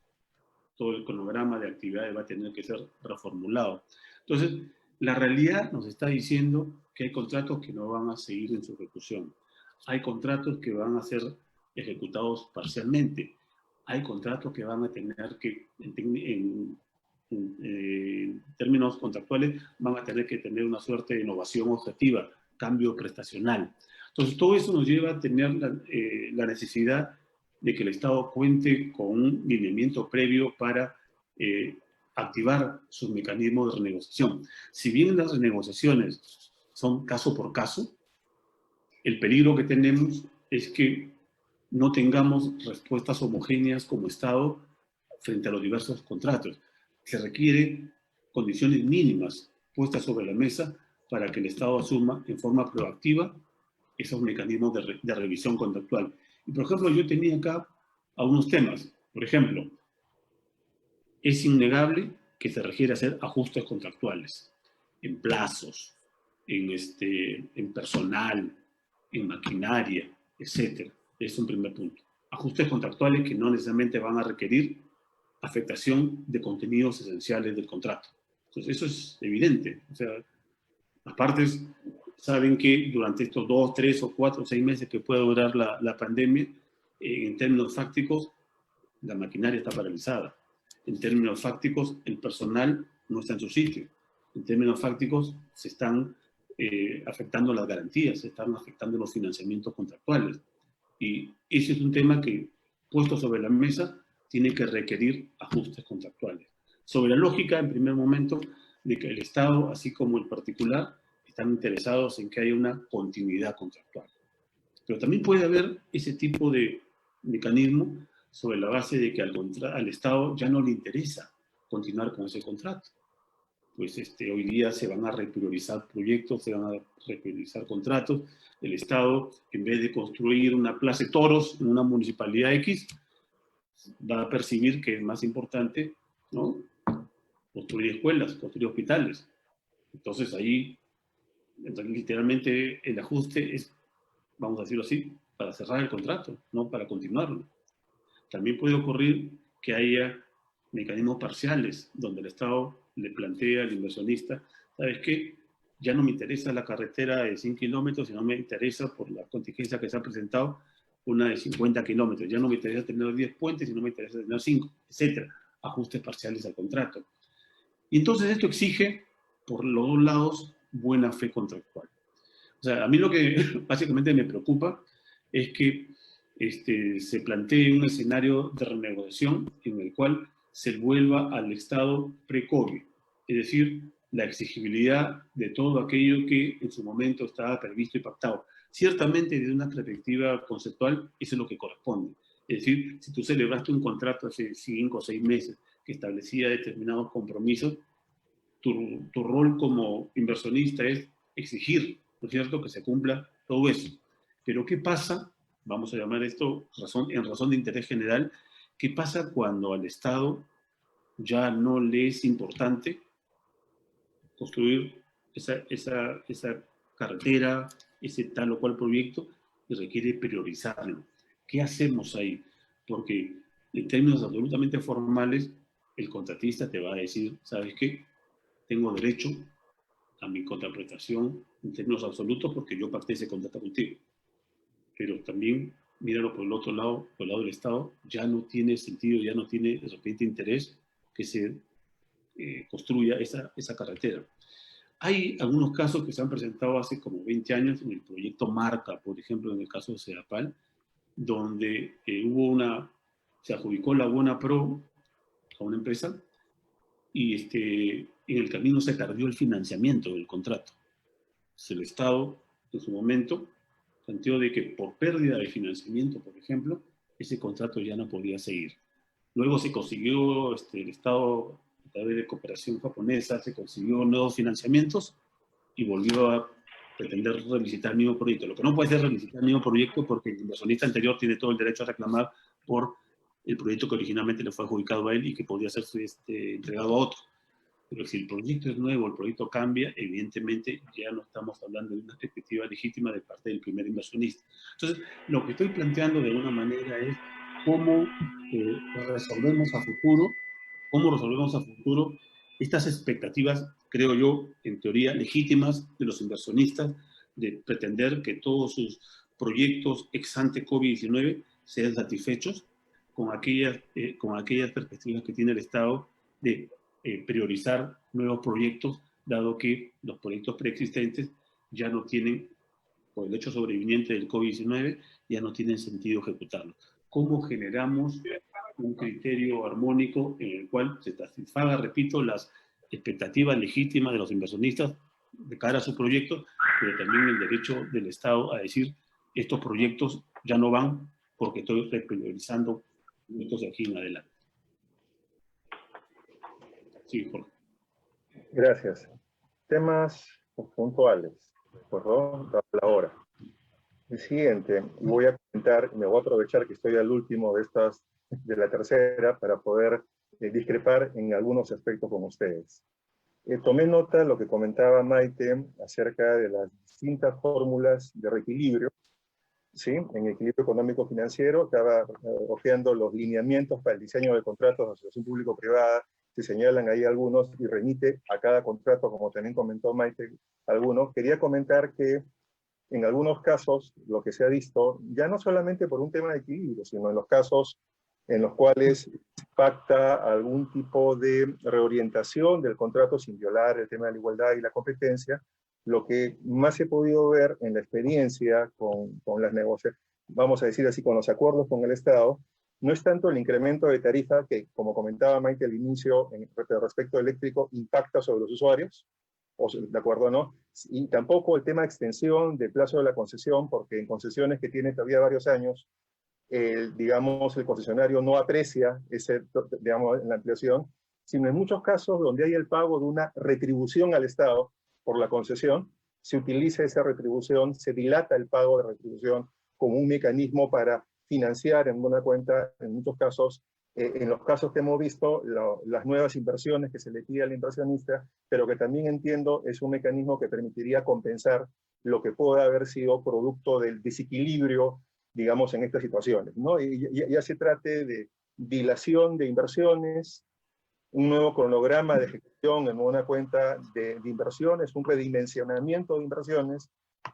Todo el cronograma de actividades va a tener que ser reformulado. Entonces, la realidad nos está diciendo que hay contratos que no van a seguir en su ejecución. Hay contratos que van a ser ejecutados parcialmente. Hay contratos que van a tener que, en términos contractuales, van a tener que tener una suerte de innovación objetiva, cambio prestacional. Entonces, todo eso nos lleva a tener la necesidad de que el Estado cuente con un lineamiento previo para activar sus mecanismos de renegociación. Si bien las renegociaciones son caso por caso, el peligro que tenemos es que no tengamos respuestas homogéneas como Estado frente a los diversos contratos. Se requieren condiciones mínimas puestas sobre la mesa para que el Estado asuma en forma proactiva esos mecanismos de revisión contractual. Y, por ejemplo, yo tenía acá algunos temas. Por ejemplo, es innegable que se requiere hacer ajustes contractuales en plazos, en personal, en maquinaria, etc. Es un primer punto. Ajustes contractuales que no necesariamente van a requerir afectación de contenidos esenciales del contrato. Entonces, eso es evidente. O sea, las partes saben que durante estos 2, 3 o 4 o 6 meses que puede durar la pandemia, en términos fácticos, la maquinaria está paralizada. En términos fácticos, el personal no está en su sitio. En términos fácticos, se están afectando las garantías, se están afectando los financiamientos contractuales. Y ese es un tema que, puesto sobre la mesa, tiene que requerir ajustes contractuales. Sobre la lógica, en primer momento, de que el Estado, así como el particular, están interesados en que haya una continuidad contractual. Pero también puede haber ese tipo de mecanismo sobre la base de que al Estado ya no le interesa continuar con ese contrato. Pues hoy día se van a repriorizar proyectos, se van a repriorizar contratos. El Estado, en vez de construir una plaza de toros en una municipalidad X, va a percibir que es más importante, ¿no?, construir escuelas, construir hospitales. Entonces ahí, literalmente, el ajuste es, vamos a decirlo así, para cerrar el contrato, no para continuarlo. También puede ocurrir que haya mecanismos parciales donde el Estado le plantea al inversionista, ¿sabes qué? Ya no me interesa la carretera de 100 kilómetros, sino me interesa, por la contingencia que se ha presentado, una de 50 kilómetros. Ya no me interesa tener 10 puentes, sino me interesa tener 5, etc. Ajustes parciales al contrato. Y entonces esto exige, por los dos lados, buena fe contractual. O sea, a mí lo que básicamente me preocupa es que se plantee un escenario de renegociación en el cual se vuelva al estado pre-COVID, es decir, la exigibilidad de todo aquello que en su momento estaba previsto y pactado. Ciertamente, desde una perspectiva conceptual, eso es lo que corresponde. Es decir, si tú celebraste un contrato hace 5 o 6 meses que establecía determinados compromisos, tu rol como inversionista es exigir, ¿no es cierto?, que se cumpla todo eso. Pero ¿qué pasa? Vamos a llamar esto en razón de interés general. ¿Qué pasa cuando al Estado ya no le es importante construir esa carretera, ese tal o cual proyecto, y requiere priorizarlo? ¿Qué hacemos ahí? Porque en términos absolutamente formales, el contratista te va a decir, ¿sabes qué? Tengo derecho a mi contraprestación en términos absolutos porque yo pacté ese contrato contigo. Pero también, míralo por el otro lado, por el lado del Estado, ya no tiene sentido, ya no tiene de repente interés que se construya esa carretera. Hay algunos casos que se han presentado hace como 20 años en el proyecto Marca, por ejemplo, en el caso de Sedapal, donde se adjudicó la Buena Pro a una empresa y en el camino se perdió el financiamiento del contrato. El Estado, en su momento, planteó de que por pérdida de financiamiento, por ejemplo, ese contrato ya no podía seguir. Luego se consiguió, el Estado, a través de cooperación japonesa, se consiguió nuevos financiamientos y volvió a pretender relicitar el mismo proyecto. Lo que no puede ser relicitar el mismo proyecto porque el inversionista anterior tiene todo el derecho a reclamar por el proyecto que originalmente le fue adjudicado a él y que podía ser entregado a otro. Pero si el proyecto es nuevo, el proyecto cambia, evidentemente ya no estamos hablando de una perspectiva legítima de parte del primer inversionista. Entonces, lo que estoy planteando de alguna manera es cómo resolvemos a futuro estas expectativas, creo yo, en teoría legítimas de los inversionistas, de pretender que todos sus proyectos ex ante COVID-19 sean satisfechos con aquellas perspectivas que tiene el Estado de priorizar nuevos proyectos, dado que los proyectos preexistentes ya no tienen, por el hecho sobreviniente del COVID-19, ya no tienen sentido ejecutarlos. ¿Cómo generamos un criterio armónico en el cual se satisfaga, repito, las expectativas legítimas de los inversionistas de cara a sus proyectos, pero también el derecho del Estado a decir, estos proyectos ya no van porque estoy repriorizando proyectos de aquí en adelante? Sí, Jorge. Gracias. Temas puntuales. Perdón, la hora. El siguiente, y voy a comentar, me voy a aprovechar que estoy al último de la tercera, para poder discrepar en algunos aspectos con ustedes. Tomé nota de lo que comentaba Maite acerca de las distintas fórmulas de reequilibrio, ¿sí? En equilibrio económico-financiero, estaba hojeando los lineamientos para el diseño de contratos de asociación público-privada, se señalan ahí algunos y remite a cada contrato, como también comentó Maite, algunos. Quería comentar que en algunos casos lo que se ha visto, ya no solamente por un tema de equilibrio, sino en los casos en los cuales pacta algún tipo de reorientación del contrato sin violar el tema de la igualdad y la competencia, lo que más he podido ver en la experiencia con las negociaciones, vamos a decir así, con los acuerdos con el Estado, no es tanto el incremento de tarifa que, como comentaba Maite al inicio, respecto eléctrico, impacta sobre los usuarios, ¿de acuerdo o no? Y tampoco el tema de extensión del plazo de la concesión, porque en concesiones que tienen todavía varios años, digamos, el concesionario no aprecia digamos, la ampliación, sino en muchos casos donde hay el pago de una retribución al Estado por la concesión, se utiliza esa retribución, se dilata el pago de retribución como un mecanismo para financiar en una cuenta, en muchos casos, en los casos que hemos visto, las nuevas inversiones que se le pide al inversionista, pero que también entiendo es un mecanismo que permitiría compensar lo que pueda haber sido producto del desequilibrio, digamos, en estas situaciones, ¿no? Y ya se trate de dilación de inversiones, un nuevo cronograma de ejecución en una cuenta de inversiones, un redimensionamiento de inversiones,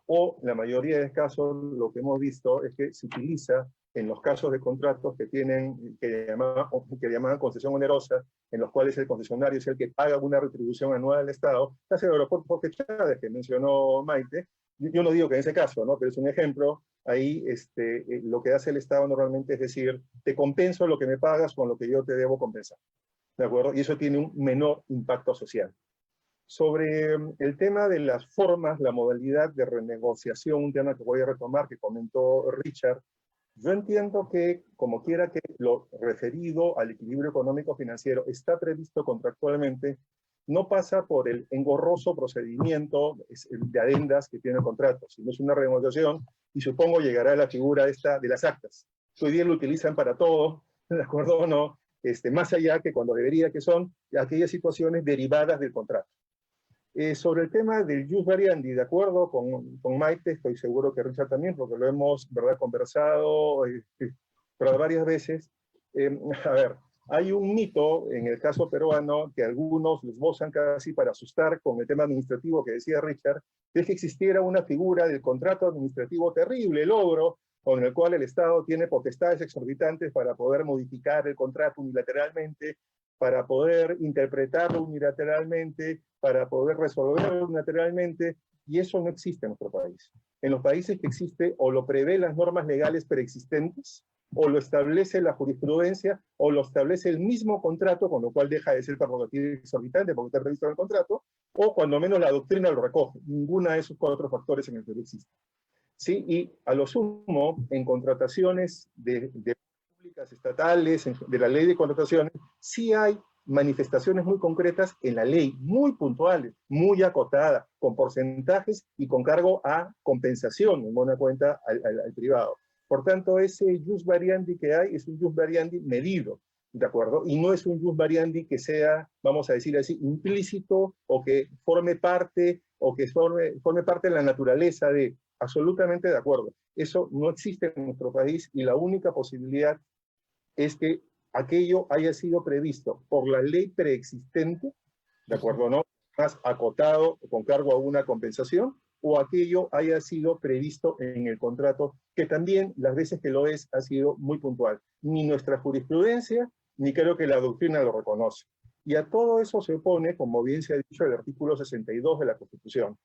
o en la mayoría de casos lo que hemos visto es que se utiliza en los casos de contratos que llamaban concesión onerosa, en los cuales el concesionario es el que paga una retribución anual al Estado, hace el aeropuerto Chávez que mencionó Maite. Yo no digo que en ese caso, ¿no? Pero es un ejemplo. Ahí lo que hace el Estado normalmente es decir, te compenso lo que me pagas con lo que yo te debo compensar, ¿de acuerdo? Y eso tiene un menor impacto social. Sobre el tema de las formas, la modalidad de renegociación, un tema que voy a retomar, que comentó Richard, yo entiendo que, como quiera que lo referido al equilibrio económico-financiero está previsto contractualmente, no pasa por el engorroso procedimiento de adendas que tiene el contrato, sino es una renegociación, y supongo llegará a la figura esta de las actas. Hoy día lo utilizan para todo, ¿de acuerdo o no? Más allá que cuando debería que son aquellas situaciones derivadas del contrato. Sobre el tema del jus variandi, de acuerdo con Maite, estoy seguro que Richard también, porque lo hemos, ¿verdad?, conversado varias veces. A ver, Hay un mito en el caso peruano que algunos les esbozan casi para asustar con el tema administrativo que decía Richard, es que existiera una figura del contrato administrativo terrible, el ogro, con el cual el Estado tiene potestades exorbitantes para poder modificar el contrato unilateralmente, para poder interpretarlo unilateralmente, para poder resolverlo unilateralmente, y eso no existe en nuestro país. En los países que existe, o lo prevé las normas legales preexistentes, o lo establece la jurisprudencia, o lo establece el mismo contrato, con lo cual deja de ser prerrogativa exorbitante porque está previsto en el contrato, o cuando menos la doctrina lo recoge. Ninguna de esos cuatro factores en el Perú existe. ¿Sí? Y a lo sumo, en contrataciones de públicas estatales, de la ley de contrataciones, sí hay manifestaciones muy concretas en la ley, muy puntuales, muy acotadas, con porcentajes y con cargo a compensación, en buena cuenta, al privado. Por tanto, ese jus variandi que hay es un jus variandi medido, ¿de acuerdo? Y no es un jus variandi que sea, vamos a decir así, implícito o que forme parte de la naturaleza de, absolutamente de acuerdo. Eso no existe en nuestro país y la única posibilidad es que aquello haya sido previsto por la ley preexistente, ¿de acuerdo? ¿No? Más acotado con cargo a una compensación, o aquello haya sido previsto en el contrato, que también las veces que lo es ha sido muy puntual. Ni nuestra jurisprudencia, ni creo que la doctrina lo reconoce. Y a todo eso se opone, como bien se ha dicho, el artículo 62 de la Constitución.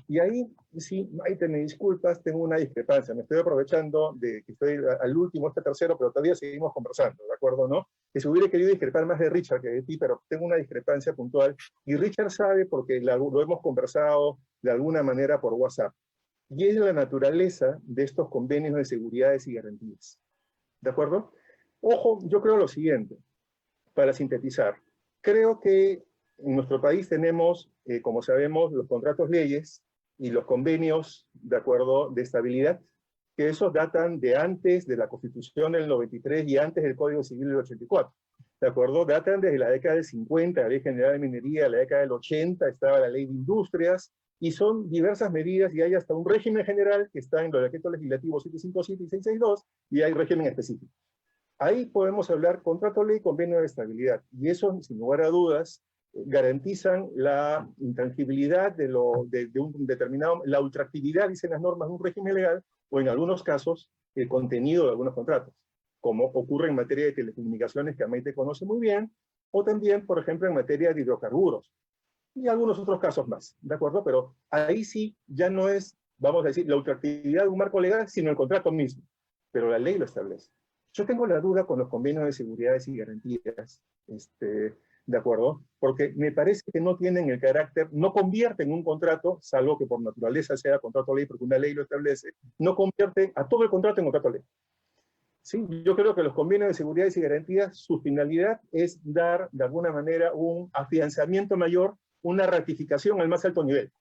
Y ahí, sí, Maite, me disculpas, tengo una discrepancia. Me estoy aprovechando de que estoy al último, este tercero, pero todavía seguimos conversando, ¿de acuerdo, no? Que se hubiera querido discrepar más de Richard que de ti, pero tengo una discrepancia puntual. Y Richard sabe porque lo hemos conversado de alguna manera por WhatsApp. Y es la naturaleza de estos convenios de seguridades y garantías. ¿De acuerdo? Ojo, yo creo lo siguiente, para sintetizar. Creo que en nuestro país tenemos, como sabemos, los contratos leyes y los convenios, de acuerdo, de estabilidad, que esos datan de antes de la Constitución del 93 y antes del Código Civil del 84. ¿De acuerdo? Datan desde la década del 50, la Ley General de Minería, la década del 80 estaba la Ley de Industrias, y son diversas medidas, y hay hasta un régimen general que está en los decretos legislativos 757 y 662, y hay régimen específico. Ahí podemos hablar contrato ley, convenio de estabilidad, y eso, sin lugar a dudas, garantizan la intangibilidad de un determinado, la ultraactividad, dicen las normas, de un régimen legal, o en algunos casos, el contenido de algunos contratos, como ocurre en materia de telecomunicaciones, que Maite conoce muy bien, o también, por ejemplo, en materia de hidrocarburos, y algunos otros casos más, ¿de acuerdo? Pero ahí sí ya no es, vamos a decir, la ultraactividad de un marco legal, sino el contrato mismo, pero la ley lo establece. Yo tengo la duda con los convenios de seguridades y garantías, ¿de acuerdo? Porque me parece que no tienen el carácter, no convierten un contrato, salvo que por naturaleza sea contrato ley, porque una ley lo establece, no convierten a todo el contrato en contrato ley. Sí, yo creo que los convenios de seguridades y garantías, su finalidad es dar, de alguna manera, un afianzamiento mayor, una ratificación al más alto nivel.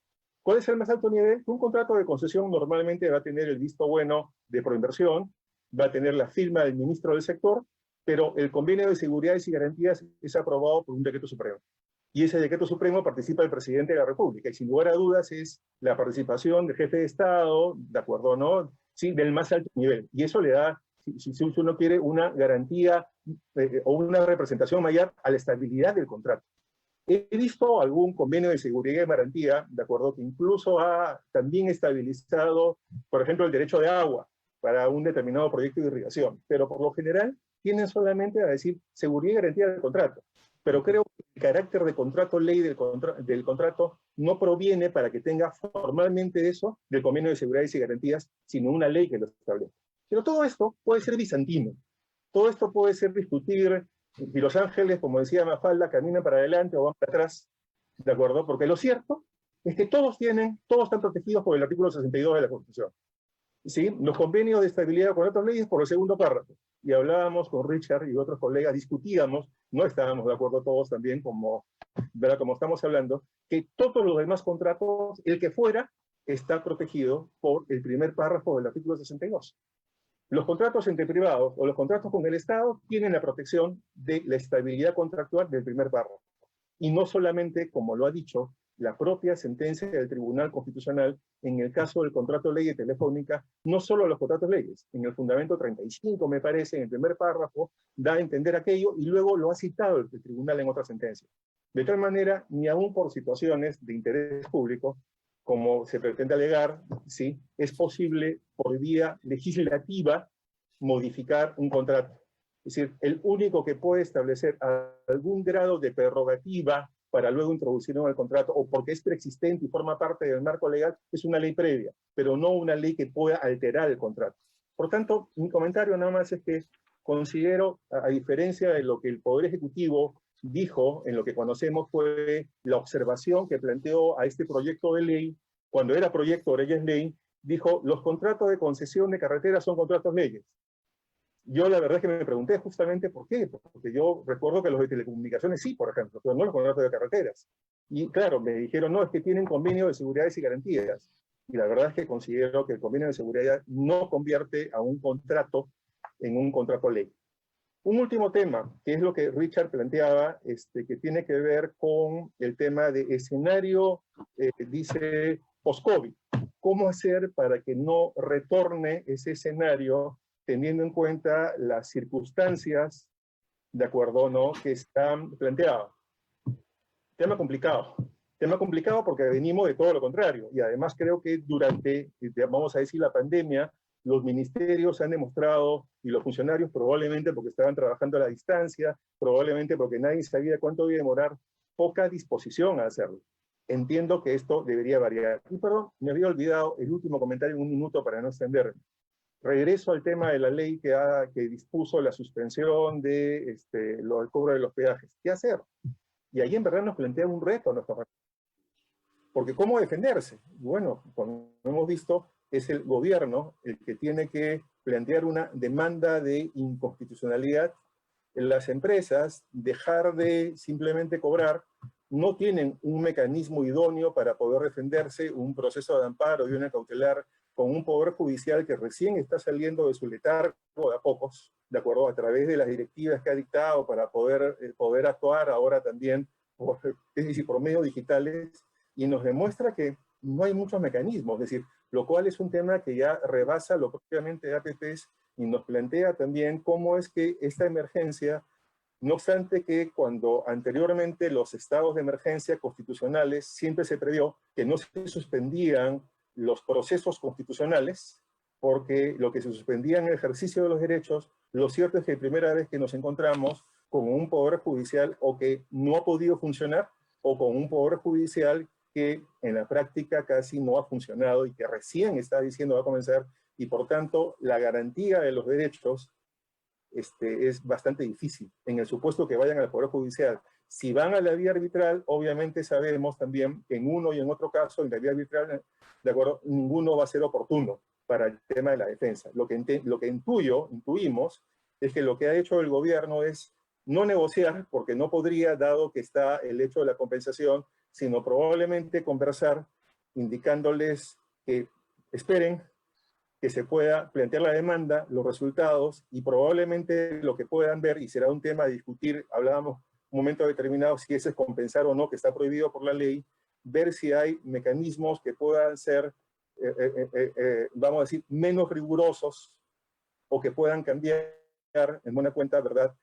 ¿Cuál es el más alto nivel? Un contrato de concesión normalmente va a tener el visto bueno de proinversión, va a tener la firma del ministro del sector, pero el convenio de seguridades y garantías es aprobado por un decreto supremo. Y ese decreto supremo participa el presidente de la República, y sin lugar a dudas es la participación del jefe de Estado, ¿de acuerdo, no? Sí, del más alto nivel. Y eso le da, si uno quiere, una garantía o una representación mayor a la estabilidad del contrato. He visto algún convenio de seguridad y garantía, de acuerdo, que incluso ha también estabilizado, por ejemplo, el derecho de agua para un determinado proyecto de irrigación, pero por lo general tienen solamente a decir seguridad y garantía del contrato. Pero creo que el carácter de contrato ley del contrato no proviene para que tenga formalmente eso del convenio de seguridades y garantías, sino una ley que lo establece. Pero todo esto puede ser bizantino, todo esto puede ser discutible, y los ángeles, como decía Mafalda, caminan para adelante o van para atrás, ¿de acuerdo? Porque lo cierto es que todos están protegidos por el artículo 62 de la Constitución. ¿Sí? Los convenios de estabilidad con otras leyes por el segundo párrafo. Y hablábamos con Richard y otros colegas, discutíamos, no estábamos de acuerdo todos también, como estamos hablando, que todos los demás contratos, el que fuera, está protegido por el primer párrafo del artículo 62. Los contratos entre privados o los contratos con el Estado tienen la protección de la estabilidad contractual del primer párrafo. Y no solamente, como lo ha dicho, la propia sentencia del Tribunal Constitucional en el caso del contrato ley de telefónica, no solo los contratos leyes, en el fundamento 35, me parece, en el primer párrafo, da a entender aquello y luego lo ha citado el tribunal en otra sentencia. De tal manera, ni aún por situaciones de interés público, como se pretende alegar, ¿sí?, es posible por vía legislativa modificar un contrato. Es decir, el único que puede establecer algún grado de prerrogativa para luego introducirlo en el contrato, o porque es preexistente y forma parte del marco legal, es una ley previa, pero no una ley que pueda alterar el contrato. Por tanto, mi comentario nada más es que considero, a diferencia de lo que el Poder Ejecutivo dijo, en lo que conocemos fue la observación que planteó a este proyecto de ley, cuando era proyecto, ahora ya es ley, dijo, los contratos de concesión de carreteras son contratos leyes. Yo la verdad es que me pregunté justamente por qué, porque yo recuerdo que los de telecomunicaciones sí, por ejemplo, pero no los contratos de carreteras. Y claro, me dijeron, no, es que tienen convenio de seguridades y garantías. Y la verdad es que considero que el convenio de seguridad no convierte a un contrato en un contrato ley. Un último tema, que es lo que Richard planteaba, que tiene que ver con el tema de escenario, dice, post-COVID. ¿Cómo hacer para que no retorne ese escenario teniendo en cuenta las circunstancias, de acuerdo, ¿no?, que están planteadas? Tema complicado porque venimos de todo lo contrario, y además creo que durante, vamos a decir, la pandemia, los ministerios han demostrado, y los funcionarios probablemente porque estaban trabajando a la distancia, probablemente porque nadie sabía cuánto iba a demorar, poca disposición a hacerlo. Entiendo que esto debería variar. Y perdón, me había olvidado el último comentario en un minuto para no extender. Regreso al tema de la ley que dispuso la suspensión de el cobro de los peajes. ¿Qué hacer? Y ahí en verdad nos plantea un reto a nuestros. Porque ¿cómo defenderse? Bueno, como hemos visto, es el gobierno el que tiene que plantear una demanda de inconstitucionalidad. Las empresas, dejar de simplemente cobrar, no tienen un mecanismo idóneo para poder defenderse, un proceso de amparo y una cautelar con un poder judicial que recién está saliendo de su letargo de a pocos, ¿de acuerdo?, a través de las directivas que ha dictado para poder actuar ahora también, es decir, por medios digitales, y nos demuestra que no hay muchos mecanismos, es decir, lo cual es un tema que ya rebasa lo propiamente de APPs y nos plantea también cómo es que esta emergencia, no obstante que cuando anteriormente los estados de emergencia constitucionales siempre se previó que no se suspendían los procesos constitucionales, porque lo que se suspendía en el ejercicio de los derechos, lo cierto es que es la primera vez que nos encontramos con un poder judicial o que no ha podido funcionar, o con un poder judicial que en la práctica casi no ha funcionado y que recién está diciendo va a comenzar, y por tanto la garantía de los derechos es bastante difícil, en el supuesto que vayan al Poder Judicial. Si van a la vía arbitral, obviamente sabemos también que en uno y en otro caso, en la vía arbitral, de acuerdo, ninguno va a ser oportuno para el tema de la defensa. Lo que intuimos, es que lo que ha hecho el gobierno es no negociar, porque no podría, dado que está el hecho de la compensación, sino probablemente conversar, indicándoles que esperen que se pueda plantear la demanda, los resultados, y probablemente lo que puedan ver, y será un tema de discutir, hablábamos un momento determinado, si ese es compensar o no, que está prohibido por la ley, ver si hay mecanismos que puedan ser, vamos a decir, menos rigurosos, o que puedan cambiar, en buena cuenta, ¿verdad?,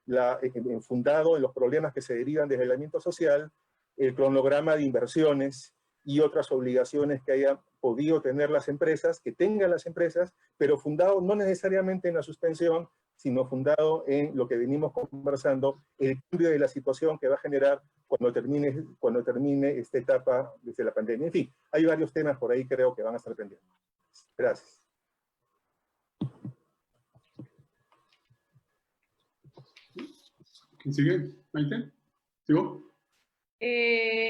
fundado en los problemas que se derivan del aislamiento social, el cronograma de inversiones y otras obligaciones que hayan podido tener las empresas, que tengan las empresas, pero fundado no necesariamente en la suspensión, sino fundado en lo que venimos conversando, el cambio de la situación que va a generar cuando termine esta etapa desde la pandemia. En fin, hay varios temas por ahí creo que van a estar pendientes. Gracias. ¿Quién sigue? ¿Maite? ¿Sigo?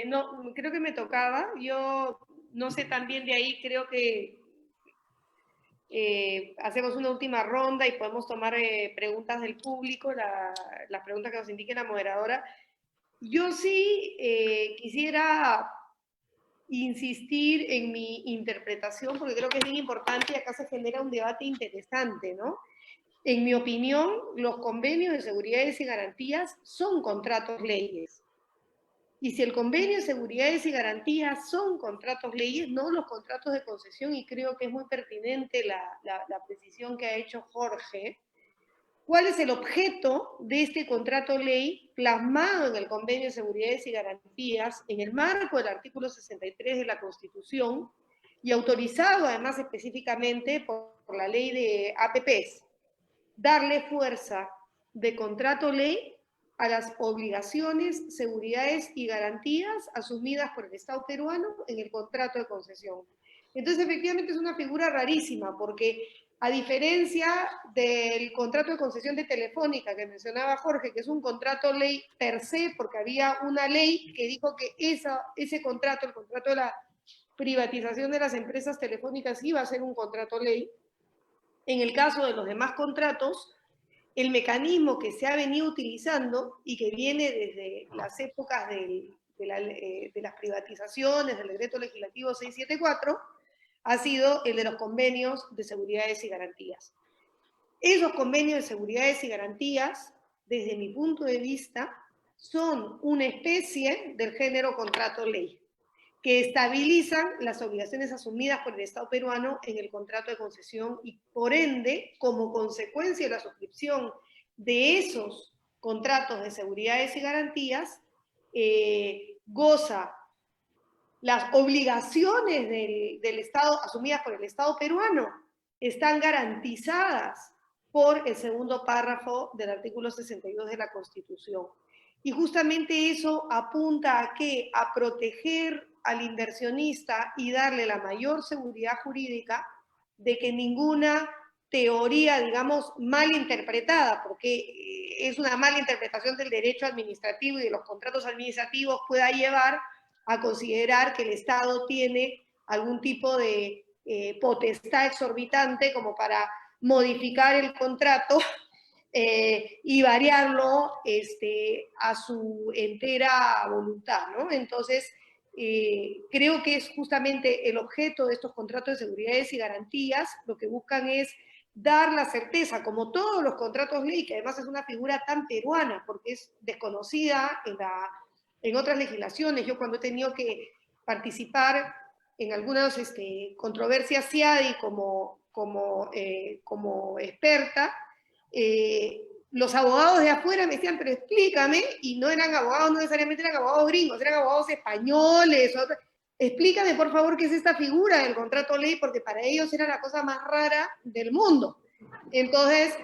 No, creo que me tocaba. Yo no sé, también de ahí creo que hacemos una última ronda y podemos tomar preguntas del público, las preguntas que nos indique la moderadora. Yo sí quisiera insistir en mi interpretación, porque creo que es bien importante y acá se genera un debate interesante, ¿no? En mi opinión, los convenios de seguridad y garantías son contratos leyes. Y si el convenio de seguridades y garantías son contratos leyes, no los contratos de concesión, y creo que es muy pertinente la precisión que ha hecho Jorge, ¿cuál es el objeto de este contrato ley plasmado en el convenio de seguridades y garantías en el marco del artículo 63 de la Constitución y autorizado además específicamente por la ley de APPs? Darle fuerza de contrato ley a las obligaciones, seguridades y garantías asumidas por el Estado peruano en el contrato de concesión. Entonces, efectivamente, es una figura rarísima, porque a diferencia del contrato de concesión de Telefónica que mencionaba Jorge, que es un contrato ley per se, porque había una ley que dijo que ese contrato, el contrato de la privatización de las empresas telefónicas, iba a ser un contrato ley. En el caso de los demás contratos, el mecanismo que se ha venido utilizando y que viene desde las épocas de las privatizaciones, del decreto legislativo 674, ha sido el de los convenios de seguridades y garantías. Esos convenios de seguridades y garantías, desde mi punto de vista, son una especie del género contrato ley, que estabilizan las obligaciones asumidas por el Estado peruano en el contrato de concesión y, por ende, como consecuencia de la suscripción de esos contratos de seguridades y garantías, goza las obligaciones del Estado asumidas por el Estado peruano, están garantizadas por el segundo párrafo del artículo 62 de la Constitución. Y justamente eso apunta a ¿qué? A proteger al inversionista y darle la mayor seguridad jurídica de que ninguna teoría, digamos, mal interpretada, porque es una mala interpretación del derecho administrativo y de los contratos administrativos, pueda llevar a considerar que el Estado tiene algún tipo de potestad exorbitante como para modificar el contrato y variarlo a su entera voluntad, ¿no? Entonces, creo que es justamente el objeto de estos contratos de seguridades y garantías, lo que buscan es dar la certeza, como todos los contratos ley, que además es una figura tan peruana, porque es desconocida en otras legislaciones. Yo cuando he tenido que participar en algunas controversias CIADI como experta, los abogados de afuera me decían, pero explícame, y no eran abogados, no necesariamente eran abogados gringos, eran abogados españoles, explícame por favor qué es esta figura del contrato ley, porque para ellos era la cosa más rara del mundo. Entonces,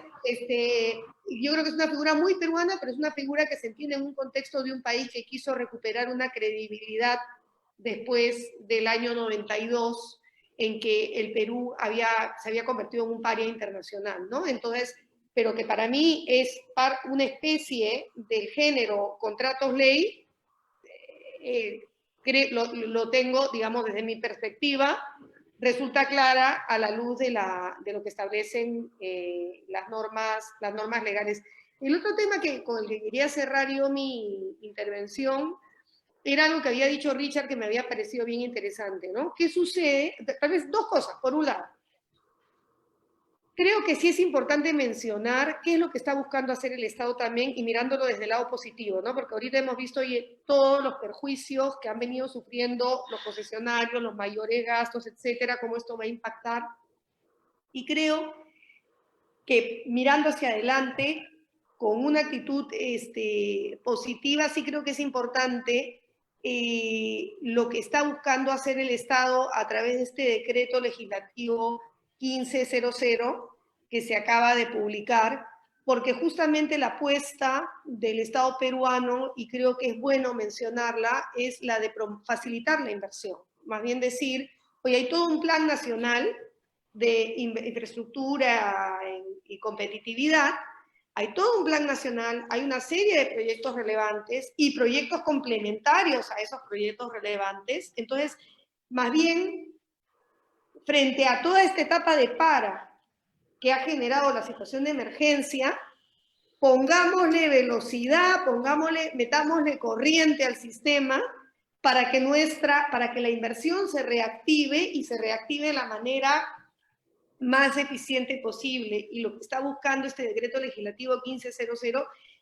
yo creo que es una figura muy peruana, pero es una figura que se entiende en un contexto de un país que quiso recuperar una credibilidad después del año 92, en que el Perú se había convertido en un paria internacional, ¿no? Entonces, pero que para mí es una especie del género contratos ley, lo tengo, digamos, desde mi perspectiva, resulta clara a la luz de lo que establecen las normas legales. El otro tema con el que quería cerrar yo mi intervención era algo que había dicho Richard que me había parecido bien interesante, ¿no? ¿Qué sucede? Tal vez dos cosas. Por un lado, creo que sí es importante mencionar qué es lo que está buscando hacer el Estado también y mirándolo desde el lado positivo, ¿no? Porque ahorita hemos visto todos los perjuicios que han venido sufriendo los concesionarios, los mayores gastos, etcétera, cómo esto va a impactar. Y creo que mirando hacia adelante, con una actitud positiva, sí creo que es importante lo que está buscando hacer el Estado a través de este decreto legislativo 1500 que se acaba de publicar, porque justamente la apuesta del Estado peruano, y creo que es bueno mencionarla, es la de facilitar la inversión. Más bien decir, oye, hay todo un plan nacional de infraestructura y competitividad, hay todo un plan nacional, hay una serie de proyectos relevantes y proyectos complementarios a esos proyectos relevantes. Entonces, más bien, frente a toda esta etapa de que ha generado la situación de emergencia, pongámosle velocidad, metámosle corriente al sistema para que la inversión se reactive y se reactive de la manera más eficiente posible. Y lo que está buscando este decreto legislativo 1500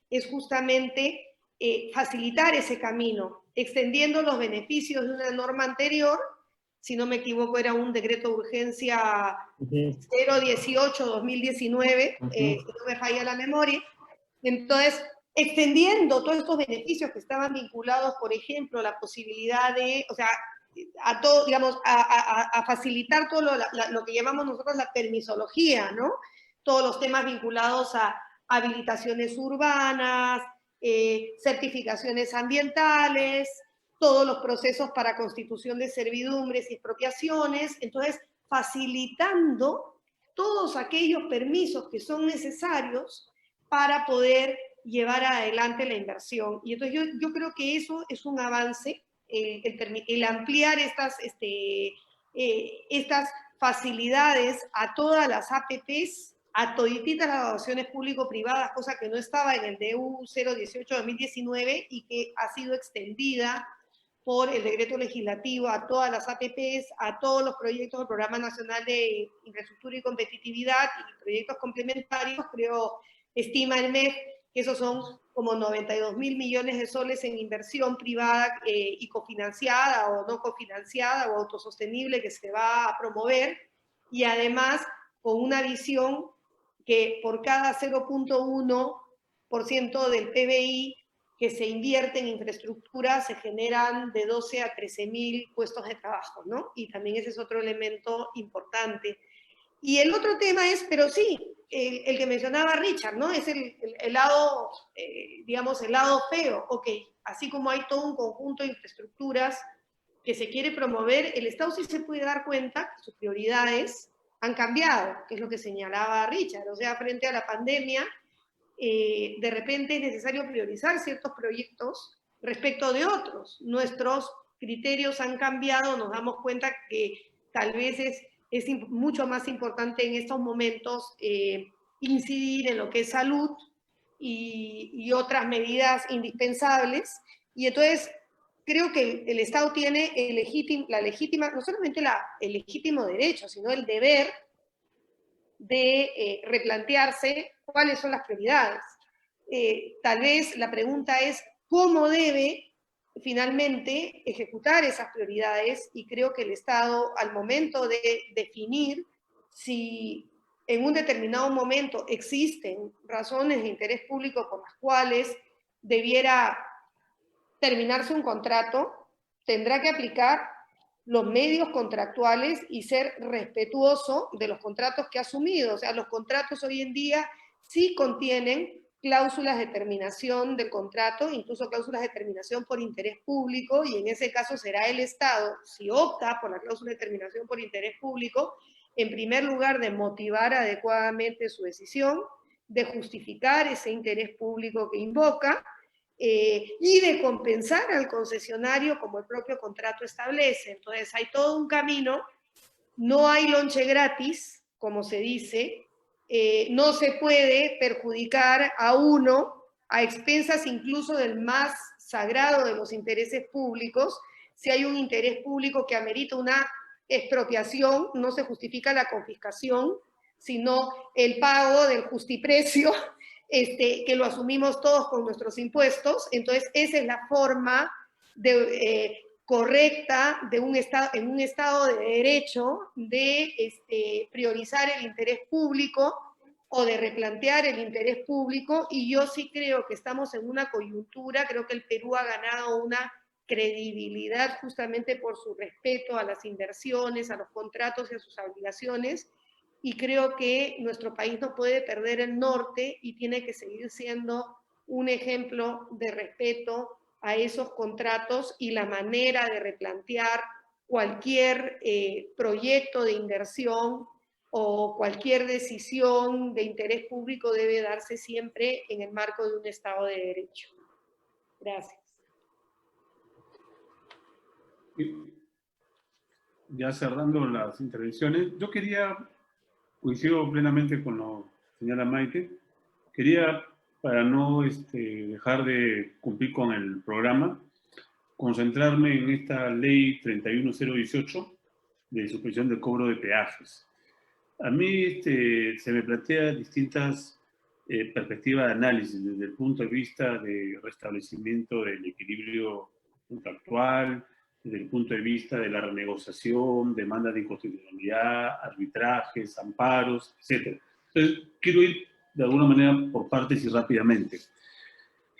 es justamente facilitar ese camino, extendiendo los beneficios de una norma anterior. Si no me equivoco, era un decreto de urgencia 018-2019, si no me falla la memoria. Entonces, extendiendo todos estos beneficios que estaban vinculados, por ejemplo, la posibilidad de, o sea, a todo, digamos, a facilitar todo lo que llamamos nosotros la permisología, ¿no? Todos los temas vinculados a habilitaciones urbanas, certificaciones ambientales, todos los procesos para constitución de servidumbres y expropiaciones. Entonces, facilitando todos aquellos permisos que son necesarios para poder llevar adelante la inversión. Y entonces yo creo que eso es un avance, el ampliar estas facilidades a todas las APPs, a todititas las asociaciones público-privadas, cosa que no estaba en el DU 018-2019 y que ha sido extendida por el decreto legislativo a todas las APPs, a todos los proyectos del Programa Nacional de Infraestructura y Competitividad y proyectos complementarios. Creo, estima el MEF que esos son como 92.000 millones de soles en inversión privada y cofinanciada o no cofinanciada o autosostenible que se va a promover, y además con una visión que por cada 0.1% del PBI que se invierte en infraestructura se generan de 12 a 13.000 puestos de trabajo, ¿no? Y también ese es otro elemento importante. Y el otro tema es, pero sí, el que mencionaba Richard, ¿no? Es el lado, digamos, el lado feo. Ok, así como hay todo un conjunto de infraestructuras que se quiere promover, el Estado sí se puede dar cuenta que sus prioridades han cambiado, que es lo que señalaba Richard. O sea, frente a la pandemia, de repente es necesario priorizar ciertos proyectos respecto de otros. Nuestros criterios han cambiado, nos damos cuenta que tal vez es mucho más importante en estos momentos incidir en lo que es salud y otras medidas indispensables. Y entonces creo que el Estado tiene la legítima, no solamente el legítimo derecho, sino el deber de replantearse cuáles son las prioridades. Tal vez la pregunta es cómo debe finalmente ejecutar esas prioridades, y creo que el Estado, al momento de definir si en un determinado momento existen razones de interés público por las cuales debiera terminarse un contrato, tendrá que aplicar los medios contractuales y ser respetuoso de los contratos que ha asumido. O sea, los contratos hoy en día sí contienen cláusulas de terminación del contrato, incluso cláusulas de terminación por interés público, y en ese caso será el Estado, si opta por la cláusula de terminación por interés público, en primer lugar de motivar adecuadamente su decisión, de justificar ese interés público que invoca, y de compensar al concesionario como el propio contrato establece. Entonces hay todo un camino, no hay lonche gratis, como se dice, no se puede perjudicar a uno a expensas incluso del más sagrado de los intereses públicos. Si hay un interés público que amerita una expropiación, no se justifica la confiscación, sino el pago del justiprecio, que lo asumimos todos con nuestros impuestos. Entonces, esa es la forma correcta de en un Estado de derecho de priorizar el interés público o de replantear el interés público. Y yo sí creo que estamos en una coyuntura, creo que el Perú ha ganado una credibilidad justamente por su respeto a las inversiones, a los contratos y a sus obligaciones, y creo que nuestro país no puede perder el norte y tiene que seguir siendo un ejemplo de respeto a esos contratos y la manera de replantear cualquier proyecto de inversión o cualquier decisión de interés público debe darse siempre en el marco de un Estado de Derecho. Gracias. Ya cerrando las intervenciones, yo coincido plenamente con lo que señala Maite, quería, para no dejar de cumplir con el programa, concentrarme en esta ley 31018 de suspensión del cobro de peajes. A mí se me plantean distintas perspectiva de análisis, desde el punto de vista de restablecimiento del equilibrio contractual, desde el punto de vista de la renegociación, demandas de inconstitucionalidad, arbitrajes, amparos, etc. Entonces, quiero ir de alguna manera por partes y rápidamente.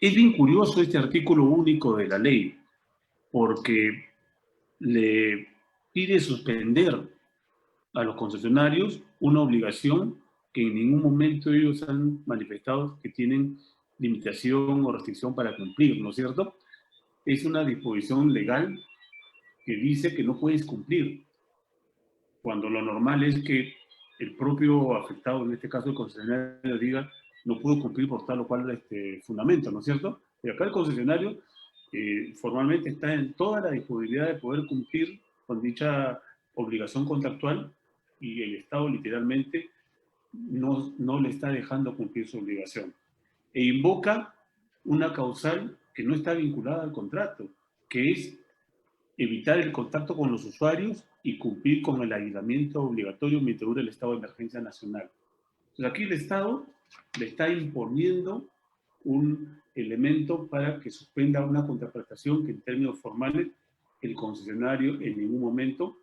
Es bien curioso este artículo único de la ley, porque le pide suspender a los concesionarios una obligación que en ningún momento ellos han manifestado que tienen limitación o restricción para cumplir, ¿no es cierto? Es una disposición legal que dice que no puedes cumplir, cuando lo normal es que el propio afectado, en este caso el concesionario, diga no pudo cumplir por tal o cual fundamento, ¿no es cierto? Y acá el concesionario formalmente está en toda la disponibilidad de poder cumplir con dicha obligación contractual y el Estado literalmente no le está dejando cumplir su obligación. E invoca una causal que no está vinculada al contrato, que es evitar el contacto con los usuarios y cumplir con el aislamiento obligatorio mientras dure el estado de emergencia nacional. Entonces aquí el Estado le está imponiendo un elemento para que suspenda una contraprestación que en términos formales el concesionario en ningún momento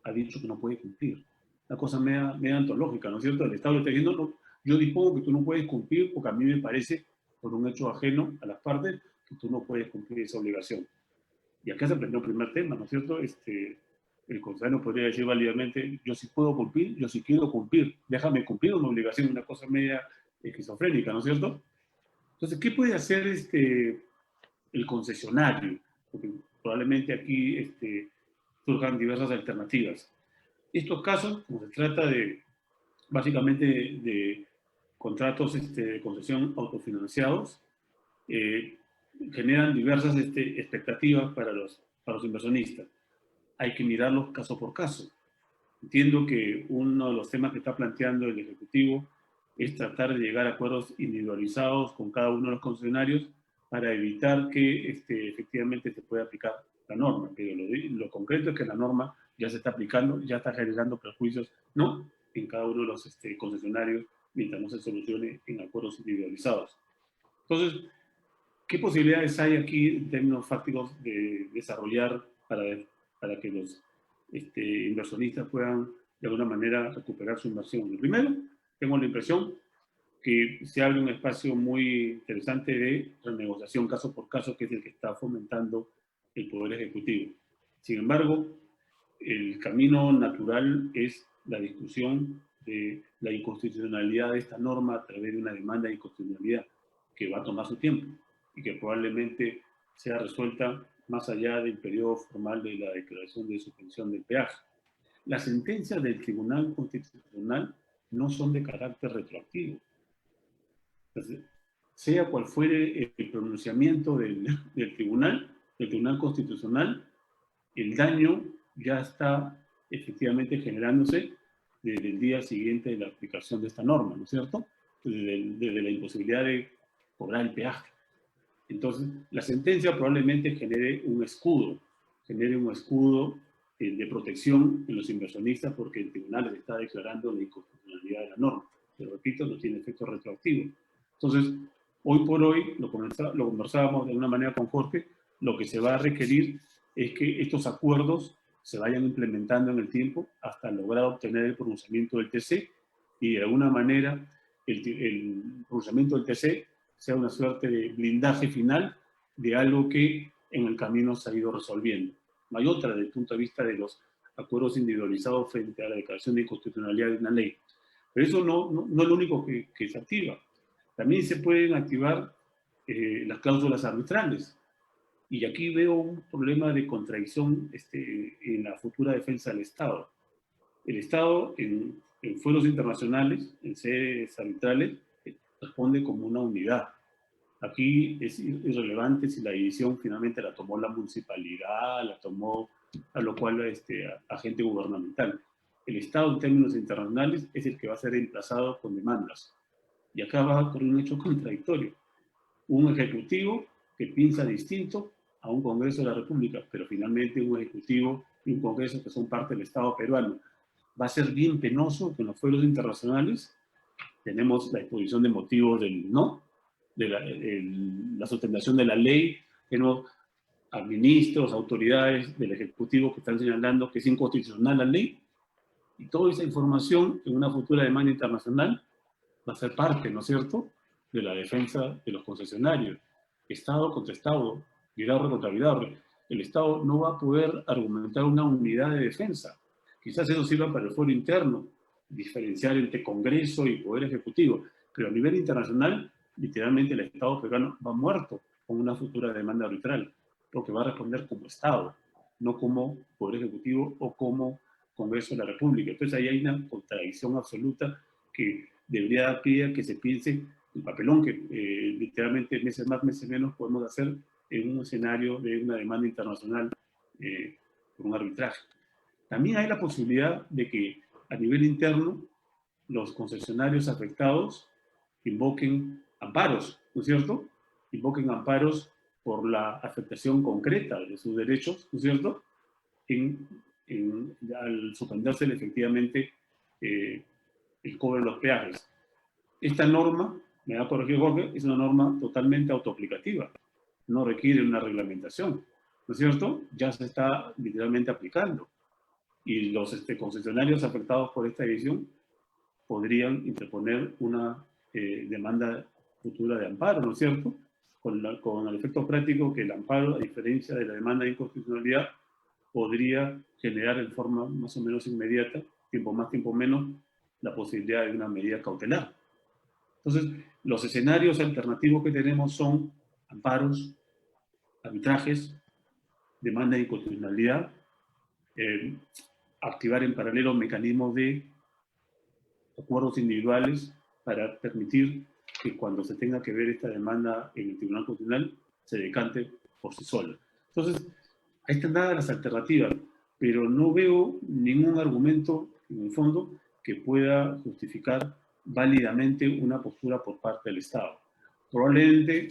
ha dicho que no puede cumplir. Una cosa media antológica, ¿no es cierto? El Estado le está diciendo, no, yo dispongo que tú no puedes cumplir porque a mí me parece, por un hecho ajeno a las partes, que tú no puedes cumplir esa obligación. Y acá se aprendió el primer tema, ¿no es cierto? El concesionario podría decir válidamente, yo sí puedo cumplir, yo sí quiero cumplir, déjame cumplir una obligación, una cosa media esquizofrénica, ¿no es cierto? Entonces, ¿qué puede hacer el concesionario? Porque probablemente aquí surjan diversas alternativas. Estos casos, como se trata básicamente de contratos de concesión autofinanciados, generan diversas expectativas para los inversionistas. Hay que mirarlos caso por caso. Entiendo que uno de los temas que está planteando el Ejecutivo es tratar de llegar a acuerdos individualizados con cada uno de los concesionarios para evitar que efectivamente se pueda aplicar la norma. Pero lo concreto es que la norma ya se está aplicando, ya está generando perjuicios, no en cada uno de los concesionarios, mientras no se solucione en acuerdos individualizados. Entonces, ¿qué posibilidades hay aquí en términos fácticos de desarrollar para que los inversionistas puedan de alguna manera recuperar su inversión? Primero, tengo la impresión que se abre un espacio muy interesante de renegociación caso por caso, que es el que está fomentando el Poder Ejecutivo. Sin embargo, el camino natural es la discusión de la inconstitucionalidad de esta norma a través de una demanda de inconstitucionalidad que va a tomar su tiempo y que probablemente sea resuelta más allá del periodo formal de la declaración de suspensión del peaje. Las sentencias del Tribunal Constitucional no son de carácter retroactivo. Entonces, sea cual fuere el pronunciamiento del Tribunal Constitucional, el daño ya está efectivamente generándose desde el día siguiente de la aplicación de esta norma, ¿no es cierto? Desde la imposibilidad de cobrar el peaje. Entonces, la sentencia probablemente genere un escudo de protección en los inversionistas porque el tribunal les está declarando la inconstitucionalidad de la norma. Pero repito, no tiene efecto retroactivo. Entonces, hoy por hoy, lo conversábamos de una manera con Jorge, lo que se va a requerir es que estos acuerdos se vayan implementando en el tiempo hasta lograr obtener el pronunciamiento del TC y de alguna manera el pronunciamiento del TC sea una suerte de blindaje final de algo que en el camino se ha ido resolviendo. No hay otra desde el punto de vista de los acuerdos individualizados frente a la declaración de inconstitucionalidad de una ley. Pero eso no es lo único que se activa. También se pueden activar las cláusulas arbitrales. Y aquí veo un problema de contradicción en la futura defensa del Estado. El Estado, en fueros internacionales, en sedes arbitrales, responde como una unidad. Aquí es irrelevante si la división finalmente la tomó la municipalidad, la tomó a lo cual agente gubernamental. El Estado, en términos internacionales, es el que va a ser emplazado con demandas. Y acá va con un hecho contradictorio. Un ejecutivo que piensa distinto a un Congreso de la República, pero finalmente un ejecutivo y un Congreso que son parte del Estado peruano. Va a ser bien penoso que en los fueros internacionales tenemos la exposición de motivos del no, de la sustentación de la ley, tenemos a ministros, autoridades del Ejecutivo que están señalando que es inconstitucional la ley, y toda esa información en una futura demanda internacional va a ser parte, ¿no es cierto?, de la defensa de los concesionarios. Estado contra Estado, Vidaurre contra Vidaurre. El Estado no va a poder argumentar una unidad de defensa. Quizás eso sirva para el foro interno, diferenciar entre Congreso y Poder Ejecutivo, pero a nivel internacional, literalmente el Estado peruano va muerto con una futura demanda arbitral, porque va a responder como Estado, no como Poder Ejecutivo o como Congreso de la República. Entonces ahí hay una contradicción absoluta que debería dar pie a que se piense el papelón que literalmente meses más, meses menos podemos hacer en un escenario de una demanda internacional por un arbitraje. También hay la posibilidad de que a nivel interno los concesionarios afectados invoquen amparos, ¿no es cierto? Invoquen amparos por la afectación concreta de sus derechos, ¿no es cierto?, al suspenderse efectivamente el cobro de los peajes. Esta norma, me va a corregir Jorge, es una norma totalmente autoaplicativa, no requiere una reglamentación, ¿no es cierto? Ya se está literalmente aplicando. Y los concesionarios afectados por esta decisión podrían interponer una demanda futura de amparo, ¿no es cierto?, con el efecto práctico que el amparo, a diferencia de la demanda de inconstitucionalidad, podría generar en forma más o menos inmediata, tiempo más, tiempo menos, la posibilidad de una medida cautelar. Entonces, los escenarios alternativos que tenemos son amparos, arbitrajes, demanda de inconstitucionalidad, activar en paralelo mecanismos de acuerdos individuales para permitir que cuando se tenga que ver esta demanda en el Tribunal Constitucional se decante por sí sola. Entonces, ahí están dadas las alternativas, pero no veo ningún argumento, en el fondo, que pueda justificar válidamente una postura por parte del Estado. Probablemente,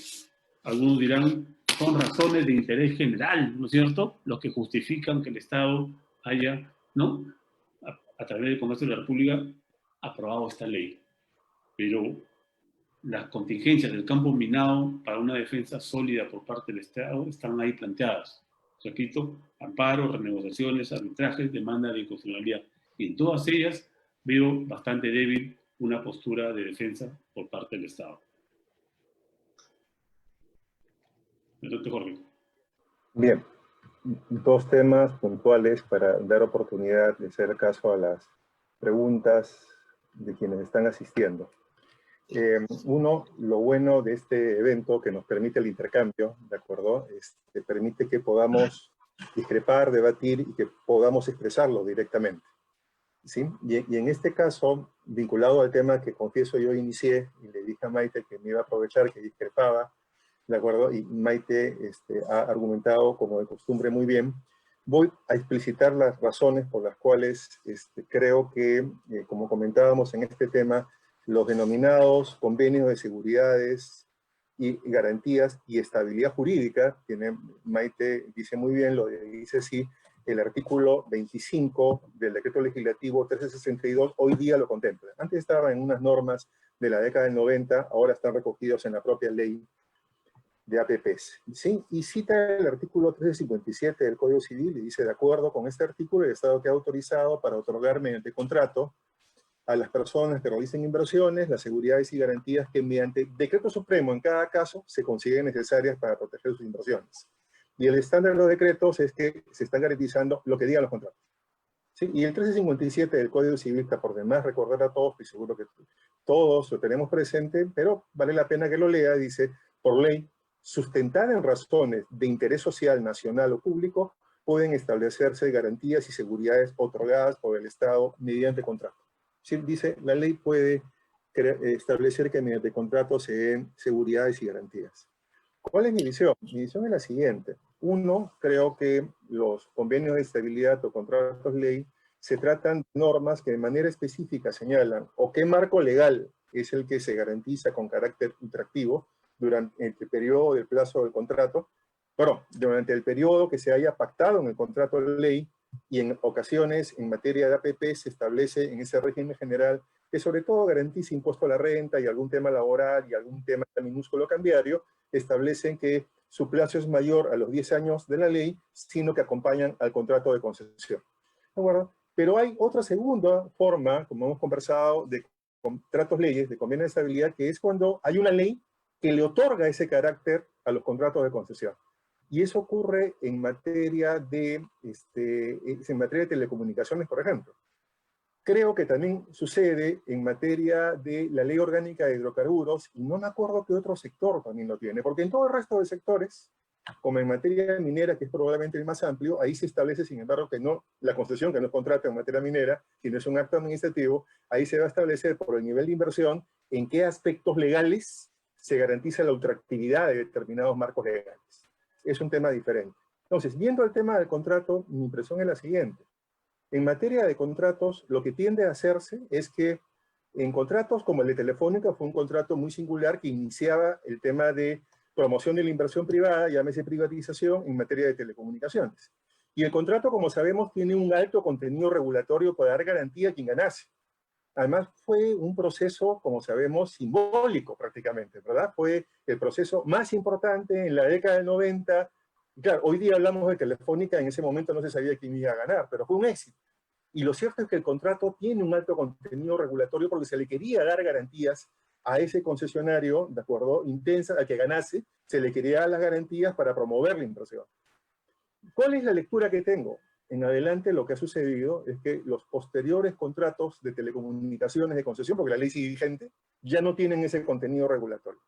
algunos dirán, son razones de interés general, ¿no es cierto?, los que justifican que el Estado haya, ¿no?, a través del Congreso de la República, aprobado esta ley. Pero las contingencias del campo minado para una defensa sólida por parte del Estado están ahí planteadas. Repito, amparo, renegociaciones, arbitrajes, demanda de inconstitucionalidad. Y en todas ellas veo bastante débil una postura de defensa por parte del Estado. Entonces, Jorge. Bien, dos temas puntuales para dar oportunidad de hacer caso a las preguntas de quienes están asistiendo. Uno, lo bueno de este evento que nos permite el intercambio, ¿de acuerdo? Permite que podamos discrepar, debatir y que podamos expresarlo directamente, ¿sí? Y en este caso, vinculado al tema que confieso yo inicié y le dije a Maite que me iba a aprovechar, que discrepaba, ¿de acuerdo? Y Maite ha argumentado como de costumbre muy bien. Voy a explicitar las razones por las cuales creo que, como comentábamos en este tema, los denominados convenios de seguridades y garantías y estabilidad jurídica, Maite dice muy bien, lo dice sí, el artículo 25 del decreto legislativo 1362 hoy día lo contempla. Antes estaba en unas normas de la década del 90, ahora están recogidos en la propia ley de APPs, ¿sí? Y cita el artículo 1357 del Código Civil y dice, de acuerdo con este artículo, el Estado queda autorizado para otorgar mediante contrato a las personas que realicen inversiones las seguridades y garantías que mediante decreto supremo en cada caso se consiguen necesarias para proteger sus inversiones. Y el estándar de los decretos es que se están garantizando lo que digan los contratos, ¿sí? Y el 1357 del Código Civil, está por demás recordar a todos, estoy seguro que todos lo tenemos presente, pero vale la pena que lo lea, dice, por ley, sustentada en razones de interés social, nacional o público, pueden establecerse garantías y seguridades otorgadas por el Estado mediante contrato. ¿Sí? Dice, la ley puede establecer que mediante contrato se den seguridades y garantías. ¿Cuál es mi visión? Mi visión es la siguiente. Uno, creo que los convenios de estabilidad o contratos ley se tratan de normas que de manera específica señalan o qué marco legal es el que se garantiza con carácter ultractivo durante el periodo del plazo del contrato, bueno, durante el periodo que se haya pactado en el contrato de ley, y en ocasiones, en materia de APP, se establece en ese régimen general que sobre todo garantiza impuesto a la renta y algún tema laboral y algún tema minúsculo cambiario, establecen que su plazo es mayor a los 10 años de la ley, sino que acompañan al contrato de concesión. ¿De acuerdo? Pero hay otra segunda forma, como hemos conversado, de contratos leyes, de convenio de estabilidad, que es cuando hay una ley que le otorga ese carácter a los contratos de concesión. Y eso ocurre en materia de telecomunicaciones, por ejemplo. Creo que también sucede en materia de la Ley Orgánica de Hidrocarburos, y no me acuerdo qué otro sector también lo tiene, porque en todo el resto de sectores, como en materia minera, que es probablemente el más amplio, ahí se establece, sin embargo, que no, la concesión, que no es contrato en materia minera, sino es un acto administrativo, ahí se va a establecer por el nivel de inversión en qué aspectos legales se garantiza la ultraactividad de determinados marcos legales. Es un tema diferente. Entonces, viendo el tema del contrato, mi impresión es la siguiente. En materia de contratos, lo que tiende a hacerse es que en contratos como el de Telefónica fue un contrato muy singular que iniciaba el tema de promoción de la inversión privada, llámese privatización, en materia de telecomunicaciones. Y el contrato, como sabemos, tiene un alto contenido regulatorio para dar garantía a quien ganase. Además, fue un proceso, como sabemos, simbólico prácticamente, ¿verdad? Fue el proceso más importante en la década del 90. Claro, hoy día hablamos de Telefónica, en ese momento no se sabía quién iba a ganar, pero fue un éxito. Y lo cierto es que el contrato tiene un alto contenido regulatorio porque se le quería dar garantías a ese concesionario, ¿de acuerdo? Intensa, al que ganase, se le quería dar las garantías para promover la inversión. ¿Cuál es la lectura que tengo? En adelante lo que ha sucedido es que los posteriores contratos de telecomunicaciones de concesión, porque la ley sigue vigente, ya no tienen ese contenido regulatorio.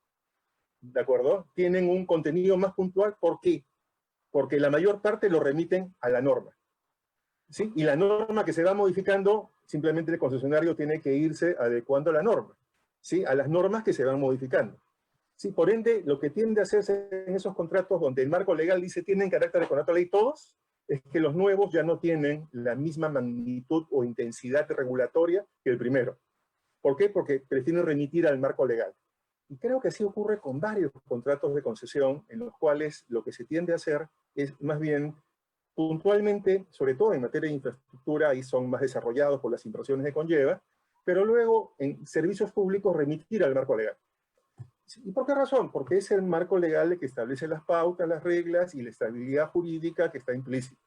¿De acuerdo? Tienen un contenido más puntual. ¿Por qué? Porque la mayor parte lo remiten a la norma. ¿Sí? Y la norma que se va modificando, simplemente el concesionario tiene que irse adecuando a la norma, ¿sí? A las normas que se van modificando. ¿Sí? Por ende, lo que tiende a hacerse en esos contratos donde el marco legal dice tienen carácter de contrato de ley todos, es que los nuevos ya no tienen la misma magnitud o intensidad regulatoria que el primero. ¿Por qué? Porque prefieren remitir al marco legal. Y creo que así ocurre con varios contratos de concesión en los cuales lo que se tiende a hacer es más bien puntualmente, sobre todo en materia de infraestructura, ahí son más desarrollados por las inversiones que conlleva, pero luego en servicios públicos remitir al marco legal. ¿Y por qué razón? Porque es el marco legal el que establece las pautas, las reglas y la estabilidad jurídica que está implícita.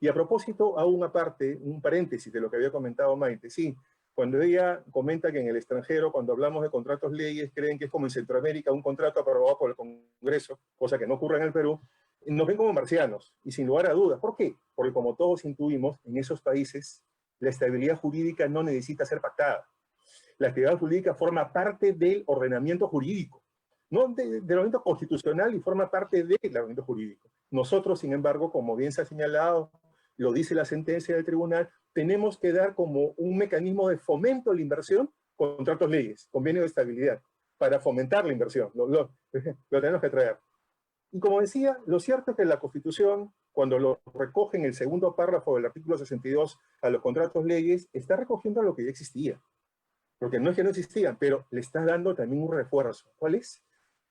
Y a propósito, hago una parte, un paréntesis de lo que había comentado Maite. Sí, cuando ella comenta que en el extranjero, cuando hablamos de contratos leyes, creen que es como en Centroamérica un contrato aprobado por el Congreso, cosa que no ocurre en el Perú, nos ven como marcianos, y sin lugar a dudas. ¿Por qué? Porque como todos intuimos, en esos países la estabilidad jurídica no necesita ser pactada. La estabilidad jurídica forma parte del ordenamiento jurídico, no del ordenamiento constitucional, y forma parte del ordenamiento jurídico. Nosotros, sin embargo, como bien se ha señalado, lo dice la sentencia del tribunal, tenemos que dar como un mecanismo de fomento de la inversión contratos leyes, convenios de estabilidad, para fomentar la inversión. Lo tenemos que traer. Y como decía, lo cierto es que la Constitución, cuando lo recoge en el segundo párrafo del artículo 62 a los contratos leyes, está recogiendo lo que ya existía. Porque no es que no existían, pero le está dando también un refuerzo. ¿Cuál es?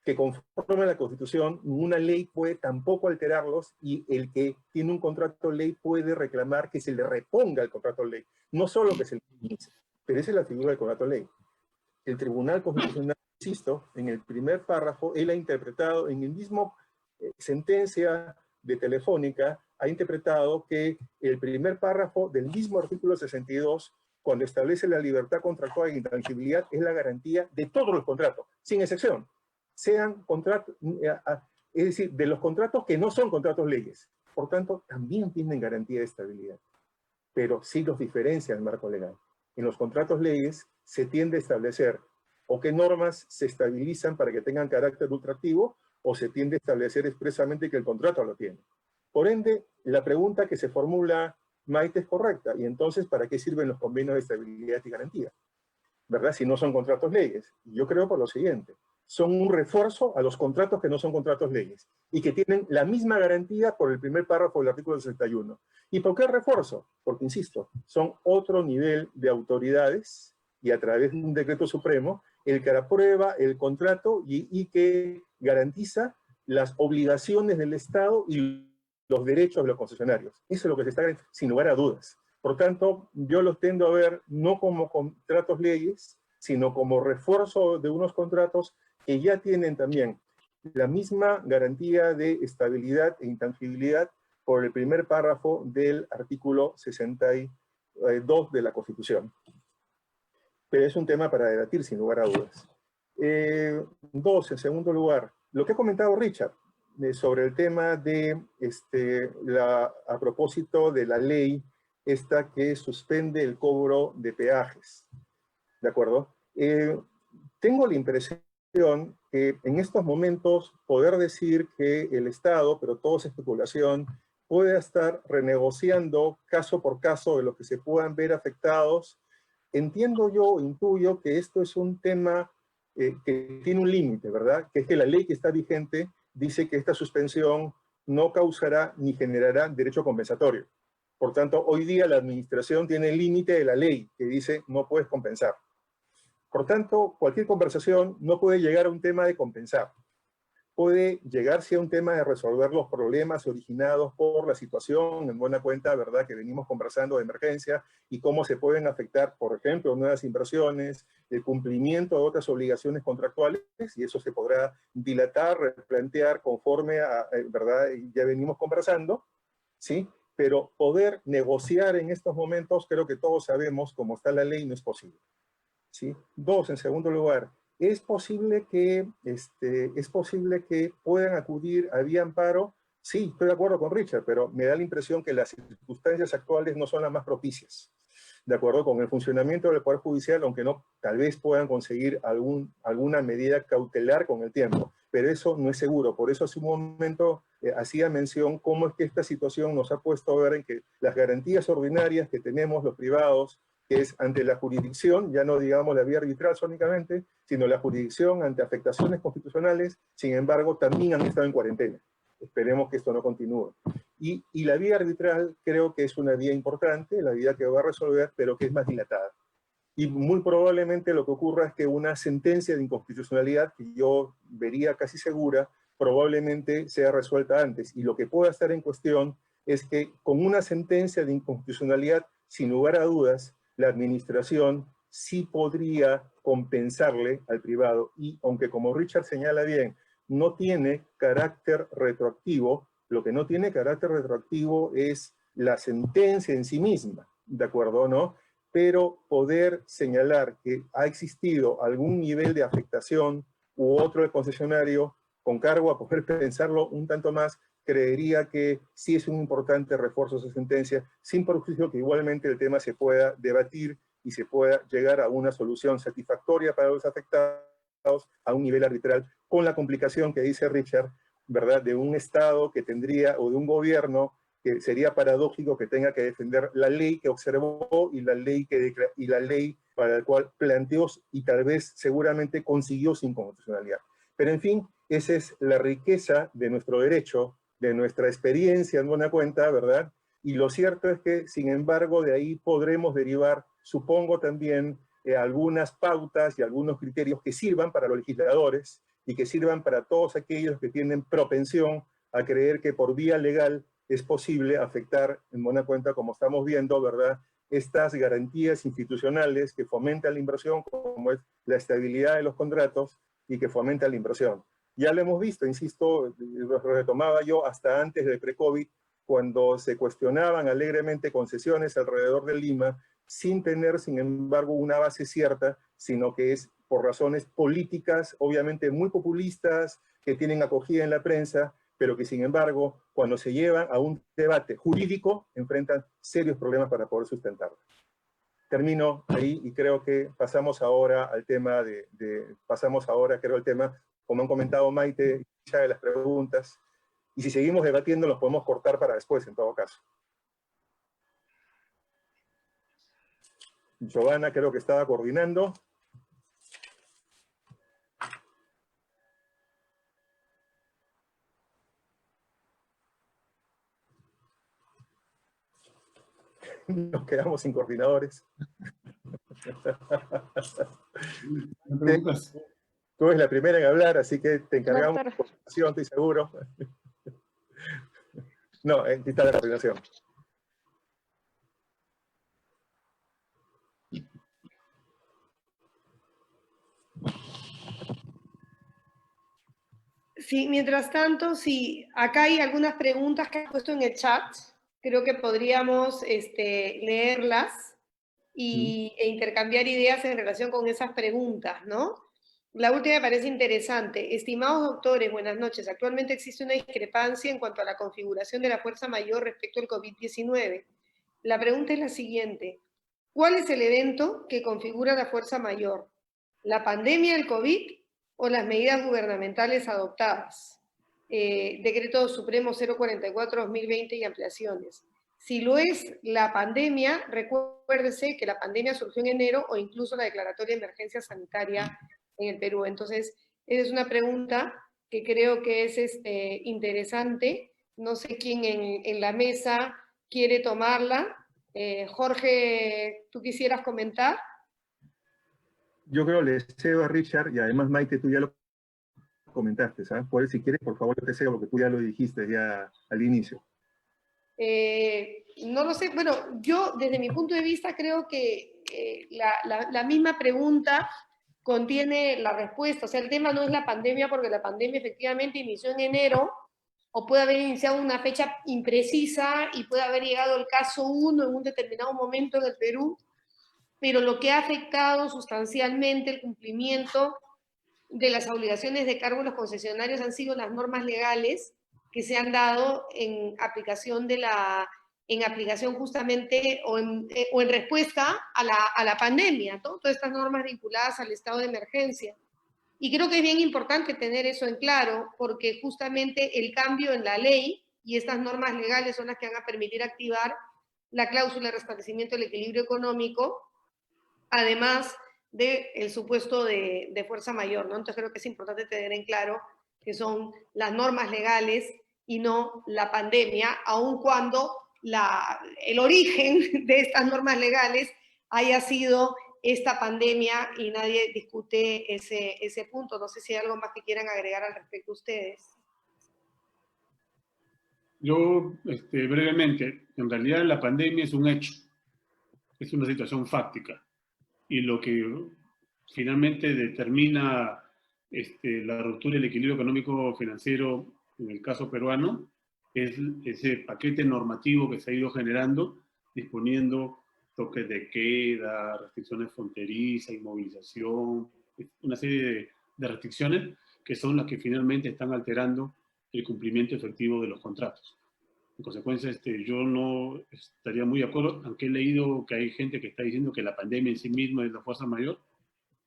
Que conforme a la Constitución, ninguna ley puede tampoco alterarlos, y el que tiene un contrato ley puede reclamar que se le reponga el contrato ley. No solo que se le inicie, pero esa es la figura del contrato ley. El Tribunal Constitucional, insisto, en el primer párrafo, él ha interpretado en el mismo sentencia de Telefónica, ha interpretado que el primer párrafo del mismo artículo 62, cuando establece la libertad contractual e intangibilidad, es la garantía de todos los contratos, sin excepción. Sean contratos, es decir, de los contratos que no son contratos leyes. Por tanto, también tienen garantía de estabilidad, pero sí los diferencia el marco legal. En los contratos leyes se tiende a establecer o qué normas se estabilizan para que tengan carácter ultractivo, o se tiende a establecer expresamente que el contrato lo tiene. Por ende, la pregunta que se formula Maite es correcta. Y entonces, ¿para qué sirven los convenios de estabilidad y garantía? ¿Verdad? Si no son contratos leyes. Yo creo por lo siguiente. Son un refuerzo a los contratos que no son contratos leyes y que tienen la misma garantía por el primer párrafo del artículo 61. ¿Y por qué refuerzo? Porque, insisto, son otro nivel de autoridades, y a través de un decreto supremo, el que aprueba el contrato y que garantiza las obligaciones del Estado y los derechos de los concesionarios. Eso es lo que se está garantizando, sin lugar a dudas. Por tanto, yo los tiendo a ver no como contratos leyes, sino como refuerzo de unos contratos que ya tienen también la misma garantía de estabilidad e intangibilidad por el primer párrafo del artículo 62 de la Constitución. Pero es un tema para debatir, sin lugar a dudas. Dos, en segundo lugar, lo que ha comentado Richard sobre el tema de, a propósito de la ley esta que suspende el cobro de peajes, ¿de acuerdo? Tengo la impresión que en estos momentos poder decir que el Estado, pero todo es especulación, puede estar renegociando caso por caso de los que se puedan ver afectados. Entiendo yo, intuyo que esto es un tema que tiene un límite, ¿verdad? Que es que la ley que está vigente dice que esta suspensión no causará ni generará derecho compensatorio. Por tanto, hoy día la administración tiene el límite de la ley que dice no puedes compensar. Por tanto, cualquier conversación no puede llegar a un tema de compensar. Puede llegarse a un tema de resolver los problemas originados por la situación, en buena cuenta, ¿verdad?, que venimos conversando de emergencia y cómo se pueden afectar, por ejemplo, nuevas inversiones, el cumplimiento de otras obligaciones contractuales, y eso se podrá dilatar, replantear conforme a, ¿verdad?, ya venimos conversando, ¿sí? Pero poder negociar en estos momentos, creo que todos sabemos, como está la ley, no es posible, ¿sí? Dos, en segundo lugar, ¿es posible que puedan acudir a vía amparo? Sí, estoy de acuerdo con Richard, pero me da la impresión que las circunstancias actuales no son las más propicias. De acuerdo con el funcionamiento del Poder Judicial, aunque no, tal vez puedan conseguir alguna medida cautelar con el tiempo, pero eso no es seguro. Por eso hace un momento hacía mención cómo es que esta situación nos ha puesto a ver en que las garantías ordinarias que tenemos los privados, que es ante la jurisdicción, ya no digamos la vía arbitral únicamente, sino la jurisdicción ante afectaciones constitucionales, sin embargo, también han estado en cuarentena. Esperemos que esto no continúe. Y la vía arbitral creo que es una vía importante, la vía que va a resolver, pero que es más dilatada. Y muy probablemente lo que ocurra es que una sentencia de inconstitucionalidad, que yo vería casi segura, probablemente sea resuelta antes. Y lo que pueda estar en cuestión es que con una sentencia de inconstitucionalidad, sin lugar a dudas, la administración sí podría compensarle al privado. Y aunque, como Richard señala bien, no tiene carácter retroactivo, lo que no tiene carácter retroactivo es la sentencia en sí misma, ¿de acuerdo? ¿No? Pero poder señalar que ha existido algún nivel de afectación u otro del concesionario, con cargo a poder pensarlo un tanto más, creería que sí es un importante refuerzo de esa sentencia, sin perjuicio que igualmente el tema se pueda debatir y se pueda llegar a una solución satisfactoria para los afectados a un nivel arbitral, con la complicación que dice Richard, ¿verdad?, de un Estado que tendría, o de un gobierno que sería paradójico que tenga que defender la ley que observó y la ley para la cual planteó y tal vez seguramente consiguió sin constitucionalidad. Pero en fin, esa es la riqueza de nuestro derecho, de nuestra experiencia en buena cuenta, ¿verdad? Y lo cierto es que, sin embargo, de ahí podremos derivar, supongo también, algunas pautas y algunos criterios que sirvan para los legisladores y que sirvan para todos aquellos que tienen propensión a creer que por vía legal es posible afectar, en buena cuenta, como estamos viendo, ¿verdad?, estas garantías institucionales que fomentan la inversión, como es la estabilidad de los contratos y que fomentan la inversión. Ya lo hemos visto, insisto, lo retomaba yo hasta antes del pre-COVID, cuando se cuestionaban alegremente concesiones alrededor de Lima, sin tener, sin embargo, una base cierta, sino que es por razones políticas, obviamente muy populistas, que tienen acogida en la prensa, pero que, sin embargo, cuando se llevan a un debate jurídico, enfrentan serios problemas para poder sustentarlo. Termino ahí y creo que pasamos ahora al tema creo el tema, como han comentado Maite y de las preguntas, y si seguimos debatiendo los podemos cortar para después, en todo caso. Giovanna creo que estaba coordinando. Nos quedamos sin coordinadores. Tú eres la primera en hablar, así que te encargamos de coordinación, estoy seguro. No, aquí está la coordinación. Sí, mientras tanto, sí, acá hay algunas preguntas que han puesto en el chat. Creo que podríamos leerlas e intercambiar ideas en relación con esas preguntas, ¿no? La última me parece interesante. Estimados doctores, buenas noches. Actualmente existe una discrepancia en cuanto a la configuración de la fuerza mayor respecto al COVID-19. La pregunta es la siguiente. ¿Cuál es el evento que configura la fuerza mayor? ¿La pandemia del COVID o las medidas gubernamentales adoptadas? Decreto Supremo 044-2020 y ampliaciones. Si lo es la pandemia, recuérdese que la pandemia surgió en enero o incluso la declaratoria de emergencia sanitaria en el Perú. Entonces, esa es una pregunta que creo que es interesante. No sé quién en la mesa quiere tomarla. Jorge, ¿tú quisieras comentar? Yo creo le cedo a Richard, y además Maite, tú ya lo comentaste, ¿sabes? Por si quieres, por favor, yo te cedo, porque tú ya lo dijiste ya al inicio. No lo sé, bueno, yo desde mi punto de vista creo que la misma pregunta contiene la respuesta. O sea, el tema no es la pandemia, porque la pandemia efectivamente inició en enero, o puede haber iniciado una fecha imprecisa y puede haber llegado el caso 1 en un determinado momento en el Perú, pero lo que ha afectado sustancialmente el cumplimiento de las obligaciones de cargo de los concesionarios han sido las normas legales que se han dado en aplicación en aplicación justamente o en respuesta a la pandemia, ¿no? Todas estas normas vinculadas al estado de emergencia. Y creo que es bien importante tener eso en claro, porque justamente el cambio en la ley y estas normas legales son las que van a permitir activar la cláusula de restablecimiento del equilibrio económico, además del supuesto de fuerza mayor, ¿no? Entonces creo que es importante tener en claro que son las normas legales y no la pandemia, aun cuando el origen de estas normas legales haya sido esta pandemia y nadie discute ese punto. No sé si hay algo más que quieran agregar al respecto ustedes. Yo, brevemente, en realidad la pandemia es un hecho, es una situación fáctica. Y lo que finalmente determina la ruptura del equilibrio económico-financiero en el caso peruano es ese paquete normativo que se ha ido generando, disponiendo toques de queda, restricciones fronterizas, inmovilización, una serie de restricciones que son las que finalmente están alterando el cumplimiento efectivo de los contratos. En consecuencia, yo no estaría muy de acuerdo, aunque he leído que hay gente que está diciendo que la pandemia en sí misma es la fuerza mayor.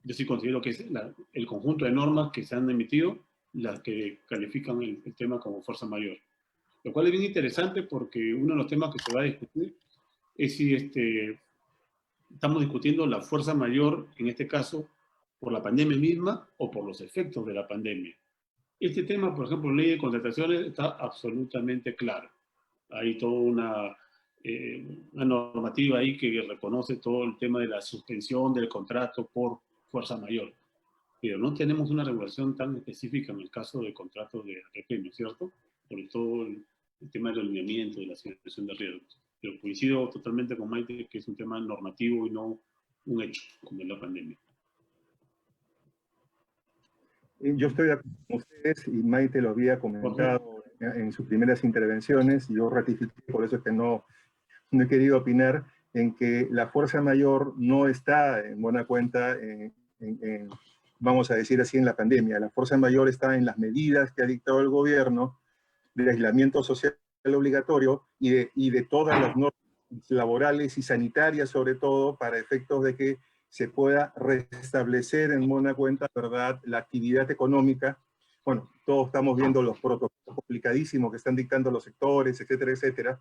Yo sí considero que es el conjunto de normas que se han emitido las que califican el tema como fuerza mayor. Lo cual es bien interesante porque uno de los temas que se va a discutir es si estamos discutiendo la fuerza mayor, en este caso, por la pandemia misma o por los efectos de la pandemia. Este tema, por ejemplo, ley de contrataciones está absolutamente claro. Hay toda una normativa ahí que reconoce todo el tema de la suspensión del contrato por fuerza mayor. Pero no tenemos una regulación tan específica en el caso de contratos de premio, ¿cierto? Sobre todo el tema del alineamiento, de la asignación de riesgos. Pero coincido totalmente con Maite que es un tema normativo y no un hecho, como es la pandemia. Yo estoy de acuerdo con ustedes, y Maite lo había comentado en sus primeras intervenciones, y yo ratifiqué, por eso es que no he querido opinar, en que la fuerza mayor no está en buena cuenta, vamos a decir así, en la pandemia. La fuerza mayor está en las medidas que ha dictado el gobierno de aislamiento social obligatorio y de todas las normas laborales y sanitarias, sobre todo, para efectos de que se pueda restablecer en buena cuenta, ¿verdad?, la actividad económica. Bueno, todos estamos viendo los protocolos complicadísimos que están dictando los sectores, etcétera, etcétera,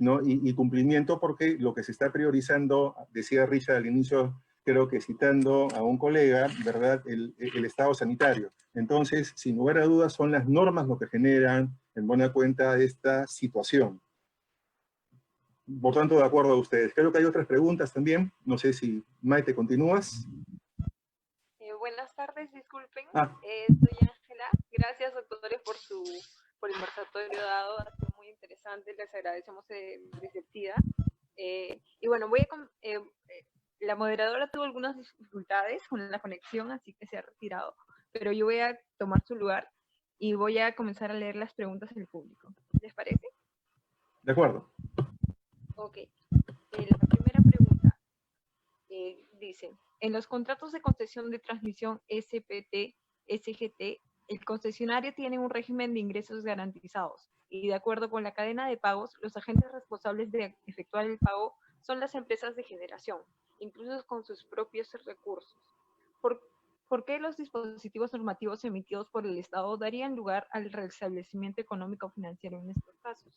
¿no? Y cumplimiento, porque lo que se está priorizando, decía Richard al inicio, creo que citando a un colega, ¿verdad?, el estado sanitario. Entonces, sin lugar a dudas, son las normas lo que generan, en buena cuenta, esta situación. Por tanto, de acuerdo a ustedes. Creo que hay otras preguntas también. No sé si, Maite, ¿continúas? Buenas tardes, disculpen. Ah. Soy Ángela. Gracias, doctores, por el conversatorio dado. Ha sido muy interesante. Les agradecemos receptiva. Y bueno, la moderadora tuvo algunas dificultades con la conexión, así que se ha retirado. Pero yo voy a tomar su lugar. y voy a comenzar a leer las preguntas del público. ¿Les parece? De acuerdo. Ok. La primera pregunta dice, en los contratos de concesión de transmisión SPT, SGT, el concesionario tiene un régimen de ingresos garantizados y de acuerdo con la cadena de pagos, los agentes responsables de efectuar el pago son las empresas de generación, incluso con sus propios recursos. ¿Por qué los dispositivos normativos emitidos por el Estado darían lugar al restablecimiento económico financiero en estos casos?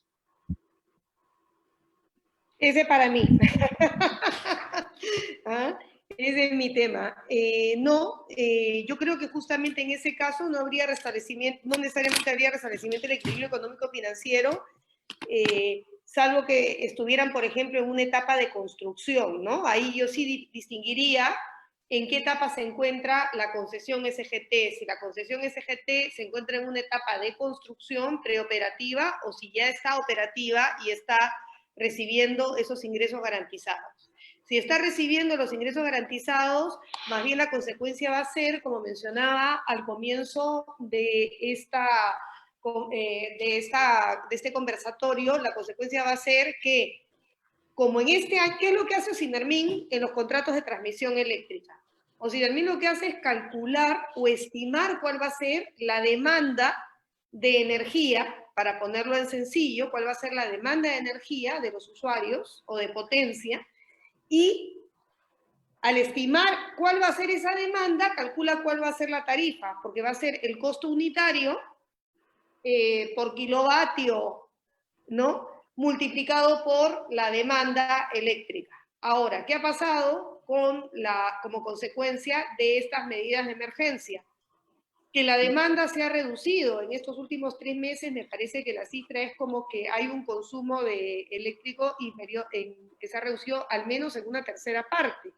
Ese para mí. ¿Ah? Ese es mi tema. No, yo creo que justamente en ese caso no habría restablecimiento, no necesariamente habría restablecimiento del equilibrio económico-financiero, salvo que estuvieran, por ejemplo, en una etapa de construcción, ¿no? Ahí yo sí distinguiría en qué etapa se encuentra la concesión SGT. Si la concesión SGT se encuentra en una etapa de construcción preoperativa o si ya está operativa y está recibiendo esos ingresos garantizados. Si está recibiendo los ingresos garantizados, más bien la consecuencia va a ser, como mencionaba al comienzo de este conversatorio, la consecuencia va a ser que, como en este año, ¿qué es lo que hace Osinermin en los contratos de transmisión eléctrica? Osinermin lo que hace es calcular o estimar cuál va a ser la demanda de energía, para ponerlo en sencillo, cuál va a ser la demanda de energía de los usuarios o de potencia, y al estimar cuál va a ser esa demanda, calcula cuál va a ser la tarifa, porque va a ser el costo unitario por kilovatio, ¿no? Multiplicado por la demanda eléctrica. Ahora, ¿qué ha pasado como consecuencia de estas medidas de emergencia? Que la demanda se ha reducido. En estos últimos 3 meses me parece que la cifra es como que hay un consumo de eléctrico inferior, que se ha reducido al menos en una tercera parte.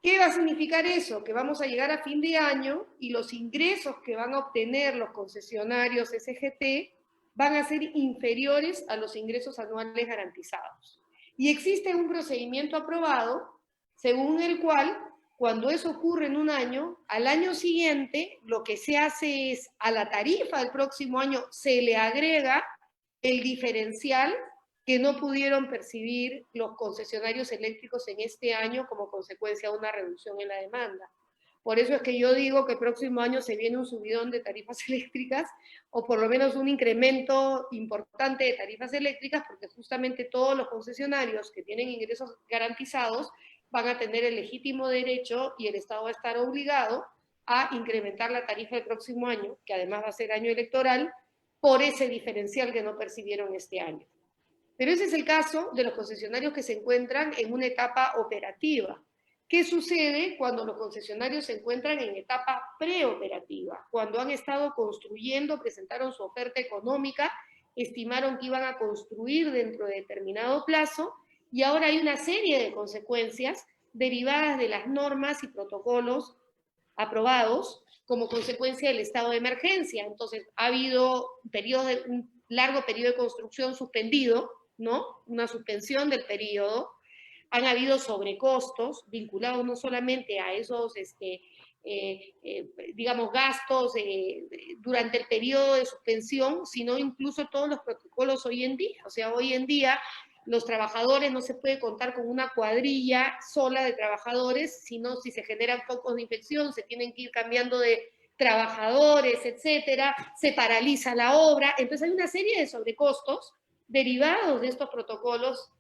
¿Qué va a significar eso? Que vamos a llegar a fin de año y los ingresos que van a obtener los concesionarios SGT van a ser inferiores a los ingresos anuales garantizados. Y existe un procedimiento aprobado según el cual, cuando eso ocurre en un año, al año siguiente lo que se hace es a la tarifa del próximo año se le agrega el diferencial que no pudieron percibir los concesionarios eléctricos en este año como consecuencia de una reducción en la demanda. Por eso es que yo digo que el próximo año se viene un subidón de tarifas eléctricas, o por lo menos un incremento importante de tarifas eléctricas, porque justamente todos los concesionarios que tienen ingresos garantizados van a tener el legítimo derecho y el Estado va a estar obligado a incrementar la tarifa el próximo año, que además va a ser año electoral, por ese diferencial que no percibieron este año. Pero ese es el caso de los concesionarios que se encuentran en una etapa operativa. ¿Qué sucede cuando los concesionarios se encuentran en etapa preoperativa? Cuando han estado construyendo, presentaron su oferta económica, estimaron que iban a construir dentro de determinado plazo y ahora hay una serie de consecuencias derivadas de las normas y protocolos aprobados como consecuencia del estado de emergencia. Entonces, ha habido un largo periodo de construcción suspendido, ¿no? Una suspensión del periodo. Han habido sobrecostos vinculados no solamente a esos, digamos, gastos durante el periodo de suspensión, sino incluso todos los protocolos hoy en día. O sea, hoy en día los trabajadores no se puede contar con una cuadrilla sola de trabajadores, sino si se generan focos de infección, se tienen que ir cambiando de trabajadores, etcétera, se paraliza la obra. Entonces hay una serie de sobrecostos derivados de estos protocolos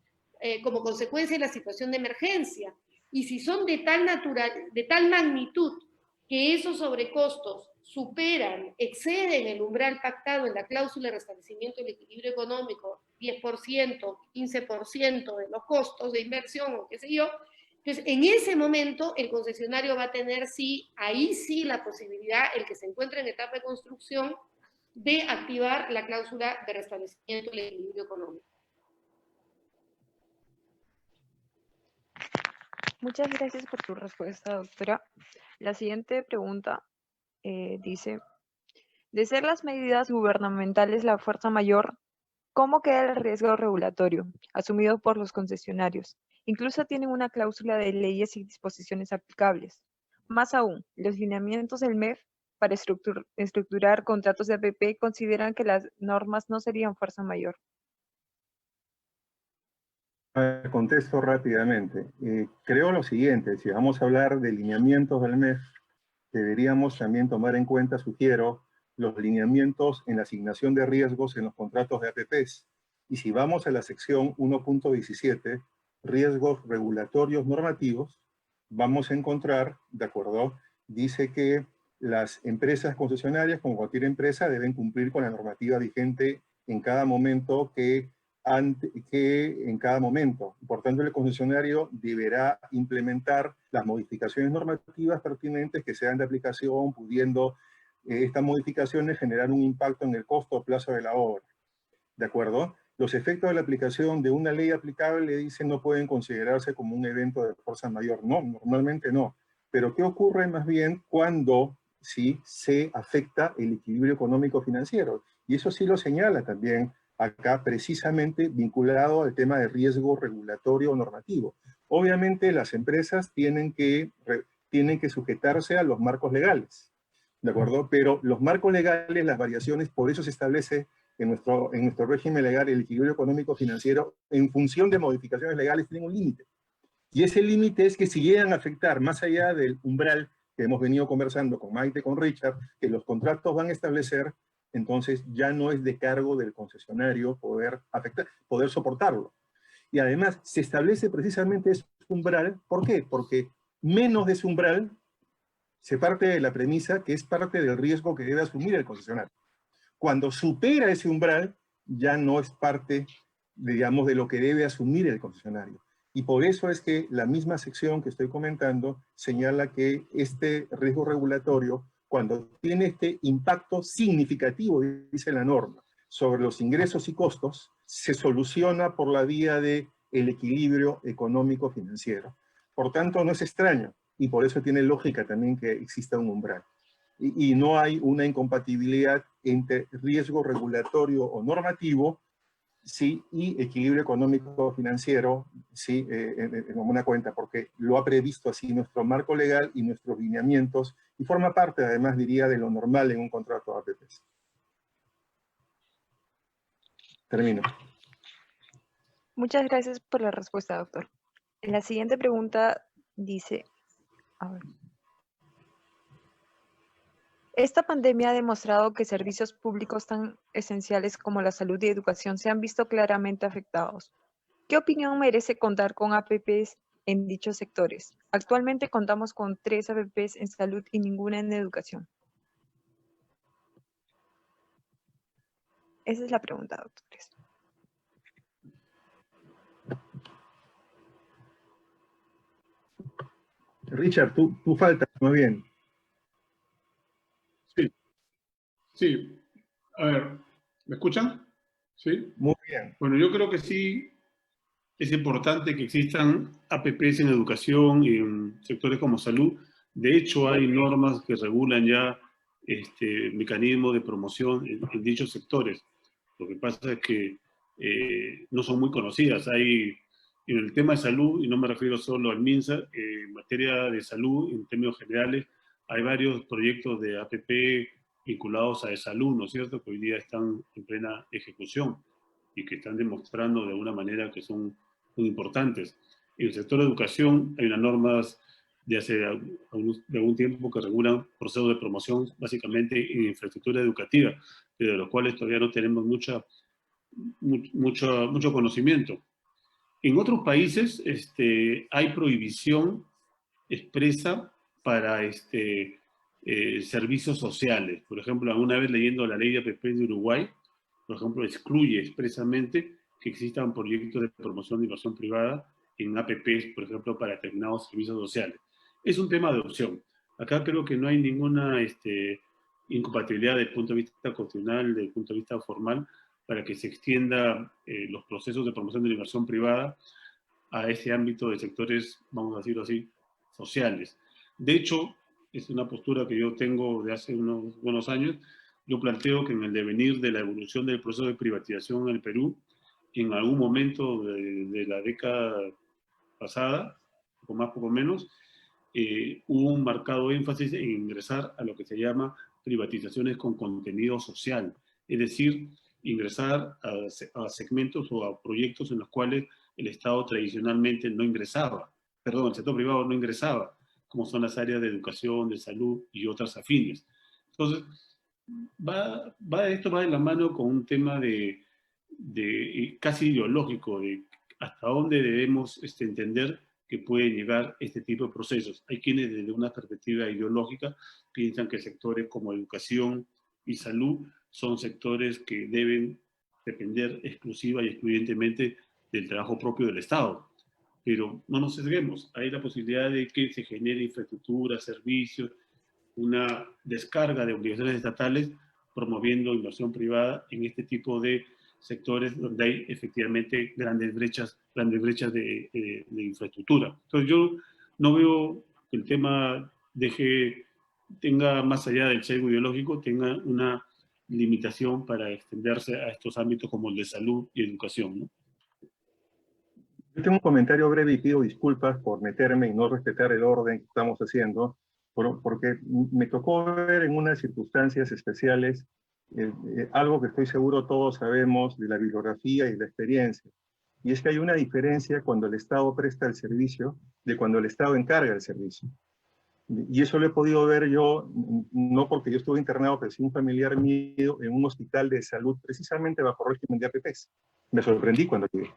como consecuencia de la situación de emergencia. Y si son de tal magnitud que esos sobrecostos exceden el umbral pactado en la cláusula de restablecimiento del equilibrio económico, 10%, 15% de los costos de inversión o qué sé yo, entonces en ese momento el concesionario va a tener ahí sí la posibilidad, el que se encuentra en etapa de construcción, de activar la cláusula de restablecimiento del equilibrio económico. Muchas gracias por tu respuesta, doctora. La siguiente pregunta dice, de ser las medidas gubernamentales la fuerza mayor, ¿cómo queda el riesgo regulatorio asumido por los concesionarios? Incluso tienen una cláusula de leyes y disposiciones aplicables. Más aún, los lineamientos del MEF para estructurar contratos de APP consideran que las normas no serían fuerza mayor? Contesto rápidamente. Creo lo siguiente, si vamos a hablar de lineamientos del MEF, deberíamos también tomar en cuenta, sugiero, los lineamientos en la asignación de riesgos en los contratos de APPs. Y si vamos a la sección 1.17, riesgos regulatorios normativos, vamos a encontrar, ¿de acuerdo? Dice que las empresas concesionarias, como cualquier empresa, deben cumplir con la normativa vigente en cada momento en cada momento. Por tanto, el concesionario deberá implementar las modificaciones normativas pertinentes que sean de aplicación, pudiendo estas modificaciones generar un impacto en el costo o plazo de la obra. ¿De acuerdo? Los efectos de la aplicación de una ley aplicable, dicen, no pueden considerarse como un evento de fuerza mayor. No, normalmente no. Pero ¿qué ocurre más bien cuando sí se afecta el equilibrio económico-financiero? Y eso sí lo señala también acá, precisamente vinculado al tema de riesgo regulatorio o normativo. Obviamente las empresas tienen que sujetarse a los marcos legales, ¿de acuerdo? Pero los marcos legales, las variaciones, por eso se establece en nuestro régimen legal el equilibrio económico-financiero en función de modificaciones legales tienen un límite. Y ese límite es que si llegan a afectar más allá del umbral que hemos venido conversando con Maite, con Richard, que los contratos van a establecer, entonces ya no es de cargo del concesionario poder soportarlo. Y además se establece precisamente ese umbral. ¿Por qué? Porque menos de ese umbral se parte de la premisa que es parte del riesgo que debe asumir el concesionario. Cuando supera ese umbral, ya no es parte, digamos, de lo que debe asumir el concesionario. Y por eso es que la misma sección que estoy comentando señala que este riesgo regulatorio, cuando tiene este impacto significativo, dice la norma, sobre los ingresos y costos, se soluciona por la vía del equilibrio económico-financiero. Por tanto, no es extraño, y por eso tiene lógica también que exista un umbral. Y no hay una incompatibilidad entre riesgo regulatorio o normativo, sí, y equilibrio económico-financiero, sí, en una cuenta, porque lo ha previsto así nuestro marco legal y nuestros lineamientos, y forma parte, además, diría, de lo normal en un contrato de APPs. Termino. Muchas gracias por la respuesta, doctor. La siguiente pregunta dice, a ver. Esta pandemia ha demostrado que servicios públicos tan esenciales como la salud y educación se han visto claramente afectados. ¿Qué opinión merece contar con APPs en dichos sectores? Actualmente contamos con 3 APPs en salud y ninguna en educación. Esa es la pregunta, doctores. Richard, tú faltas, muy bien. Sí. A ver, ¿me escuchan? Sí. Muy bien. Bueno, yo creo que sí es importante que existan APPs en educación y en sectores como salud. De hecho, hay normas que regulan ya mecanismos de promoción en dichos sectores. Lo que pasa es que no son muy conocidas. Hay, en el tema de salud, y no me refiero solo al MINSA, en materia de salud, en términos generales, hay varios proyectos de APP vinculados a de salud, ¿no es cierto?, que hoy día están en plena ejecución y que están demostrando de alguna manera que son muy importantes. En el sector de educación hay unas normas de hace algún tiempo que regulan procesos de promoción básicamente en infraestructura educativa, pero de los cuales todavía no tenemos mucho conocimiento. En otros países hay prohibición expresa para servicios sociales. Por ejemplo, alguna vez leyendo la ley de APP de Uruguay, por ejemplo, excluye expresamente que existan proyectos de promoción de inversión privada en APPs, por ejemplo, para determinados servicios sociales. Es un tema de opción. Acá creo que no hay ninguna incompatibilidad desde el punto de vista constitucional, desde el punto de vista formal, para que se extienda los procesos de promoción de la inversión privada a ese ámbito de sectores, vamos a decirlo así, sociales. De hecho, es una postura que yo tengo de hace unos buenos años. Yo planteo que en el devenir de la evolución del proceso de privatización en el Perú, en algún momento de la década pasada, poco más, poco menos, hubo un marcado énfasis en ingresar a lo que se llama privatizaciones con contenido social, es decir, ingresar a segmentos o a proyectos en los cuales el Estado tradicionalmente no ingresaba, perdón, el sector privado no ingresaba, como son las áreas de educación, de salud y otras afines. Entonces, esto va de la mano con un tema de casi ideológico, de hasta dónde debemos entender que puede llegar este tipo de procesos. Hay quienes desde una perspectiva ideológica piensan que sectores como educación y salud son sectores que deben depender exclusiva y excluyentemente del trabajo propio del Estado. Pero no nos sesguemos, hay la posibilidad de que se genere infraestructura, servicios, una descarga de obligaciones estatales promoviendo inversión privada en este tipo de sectores donde hay efectivamente grandes brechas de infraestructura. Entonces yo no veo que el tema tenga más allá del sesgo ideológico, tenga una limitación para extenderse a estos ámbitos como el de salud y educación, ¿no? Yo tengo un comentario breve y pido disculpas por meterme y no respetar el orden que estamos haciendo, porque me tocó ver en unas circunstancias especiales algo que estoy seguro todos sabemos de la bibliografía y la experiencia. Y es que hay una diferencia cuando el Estado presta el servicio de cuando el Estado encarga el servicio. Y eso lo he podido ver yo, no porque yo estuve internado, pero sí un familiar mío en un hospital de salud, precisamente bajo régimen de APPs. Me sorprendí cuando llegué.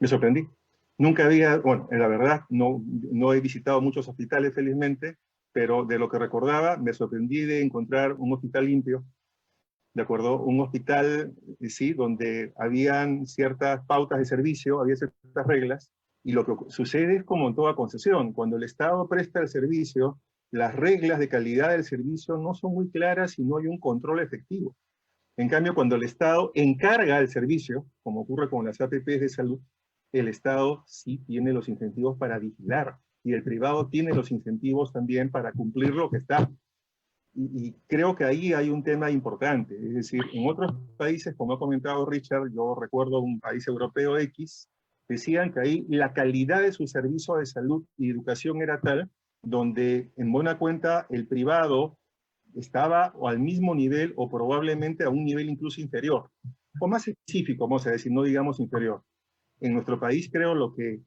Me sorprendí. Nunca había, bueno, la verdad, no he visitado muchos hospitales, felizmente, pero de lo que recordaba, me sorprendí de encontrar un hospital limpio, ¿de acuerdo? Un hospital, sí, donde habían ciertas pautas de servicio, había ciertas reglas, y lo que sucede es como en toda concesión, cuando el Estado presta el servicio, las reglas de calidad del servicio no son muy claras y no hay un control efectivo. En cambio, cuando el Estado encarga el servicio, como ocurre con las APPs de salud, el Estado sí tiene los incentivos para vigilar y el privado tiene los incentivos también para cumplir lo que está. Y creo que ahí hay un tema importante. Es decir, en otros países, como ha comentado Richard, yo recuerdo un país europeo X, decían que ahí la calidad de su servicio de salud y educación era tal, donde en buena cuenta el privado estaba o al mismo nivel o probablemente a un nivel incluso inferior, o más específico, vamos a decir, no digamos inferior. En nuestro país creo lo que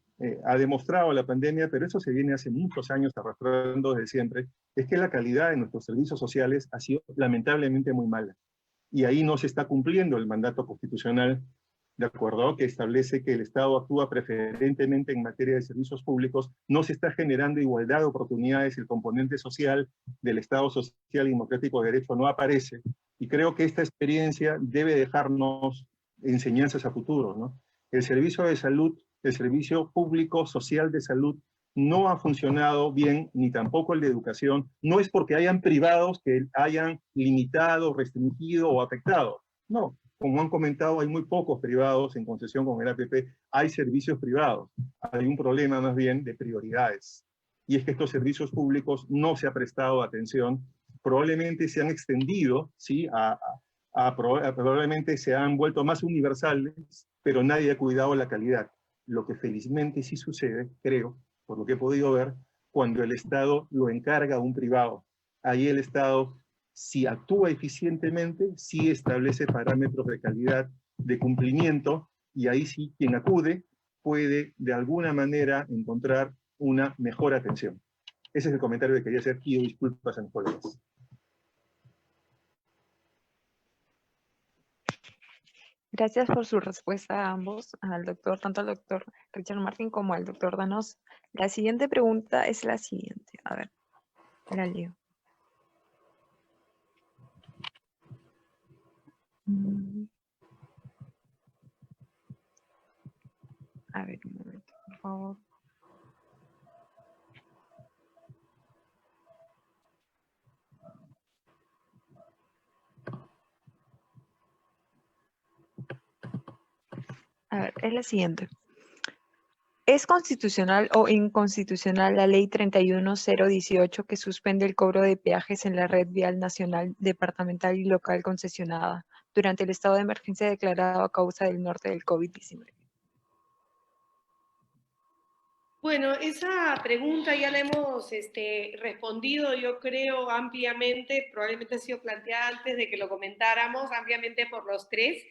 ha demostrado la pandemia, pero eso se viene hace muchos años arrastrando desde siempre, es que la calidad de nuestros servicios sociales ha sido lamentablemente muy mala. Y ahí no se está cumpliendo el mandato constitucional, de acuerdo, que establece que el Estado actúa preferentemente en materia de servicios públicos, no se está generando igualdad de oportunidades, el componente social del Estado social y democrático de derecho no aparece, y creo que esta experiencia debe dejarnos enseñanzas a futuro, ¿no? El servicio de salud, el servicio público social de salud, no ha funcionado bien, ni tampoco el de educación. No es porque hayan privados que hayan limitado, restringido o afectado. No, como han comentado, hay muy pocos privados en concesión con el APP. Hay servicios privados. Hay un problema más bien de prioridades. Y es que estos servicios públicos no se ha prestado atención. Probablemente se han extendido, ¿sí? Probablemente se han vuelto más universales, pero nadie ha cuidado la calidad. Lo que felizmente sí sucede, creo, por lo que he podido ver, cuando el Estado lo encarga a un privado. Ahí el Estado, si actúa eficientemente, sí establece parámetros de calidad, de cumplimiento, y ahí sí quien acude puede de alguna manera encontrar una mejor atención. Ese es el comentario que quería hacer, y disculpas a mis colegas. Gracias por su respuesta a ambos, tanto al doctor Richard Martin como al doctor Donoso. La siguiente pregunta es la siguiente. A ver, la leo. A ver, un momento, por favor. A ver, es la siguiente. ¿Es constitucional o inconstitucional la Ley 31018 que suspende el cobro de peajes en la red vial nacional, departamental y local concesionada durante el estado de emergencia declarado a causa del norte del COVID-19? Bueno, esa pregunta ya la hemos respondido, yo creo, ampliamente, probablemente ha sido planteada antes de que lo comentáramos, ampliamente por los tres.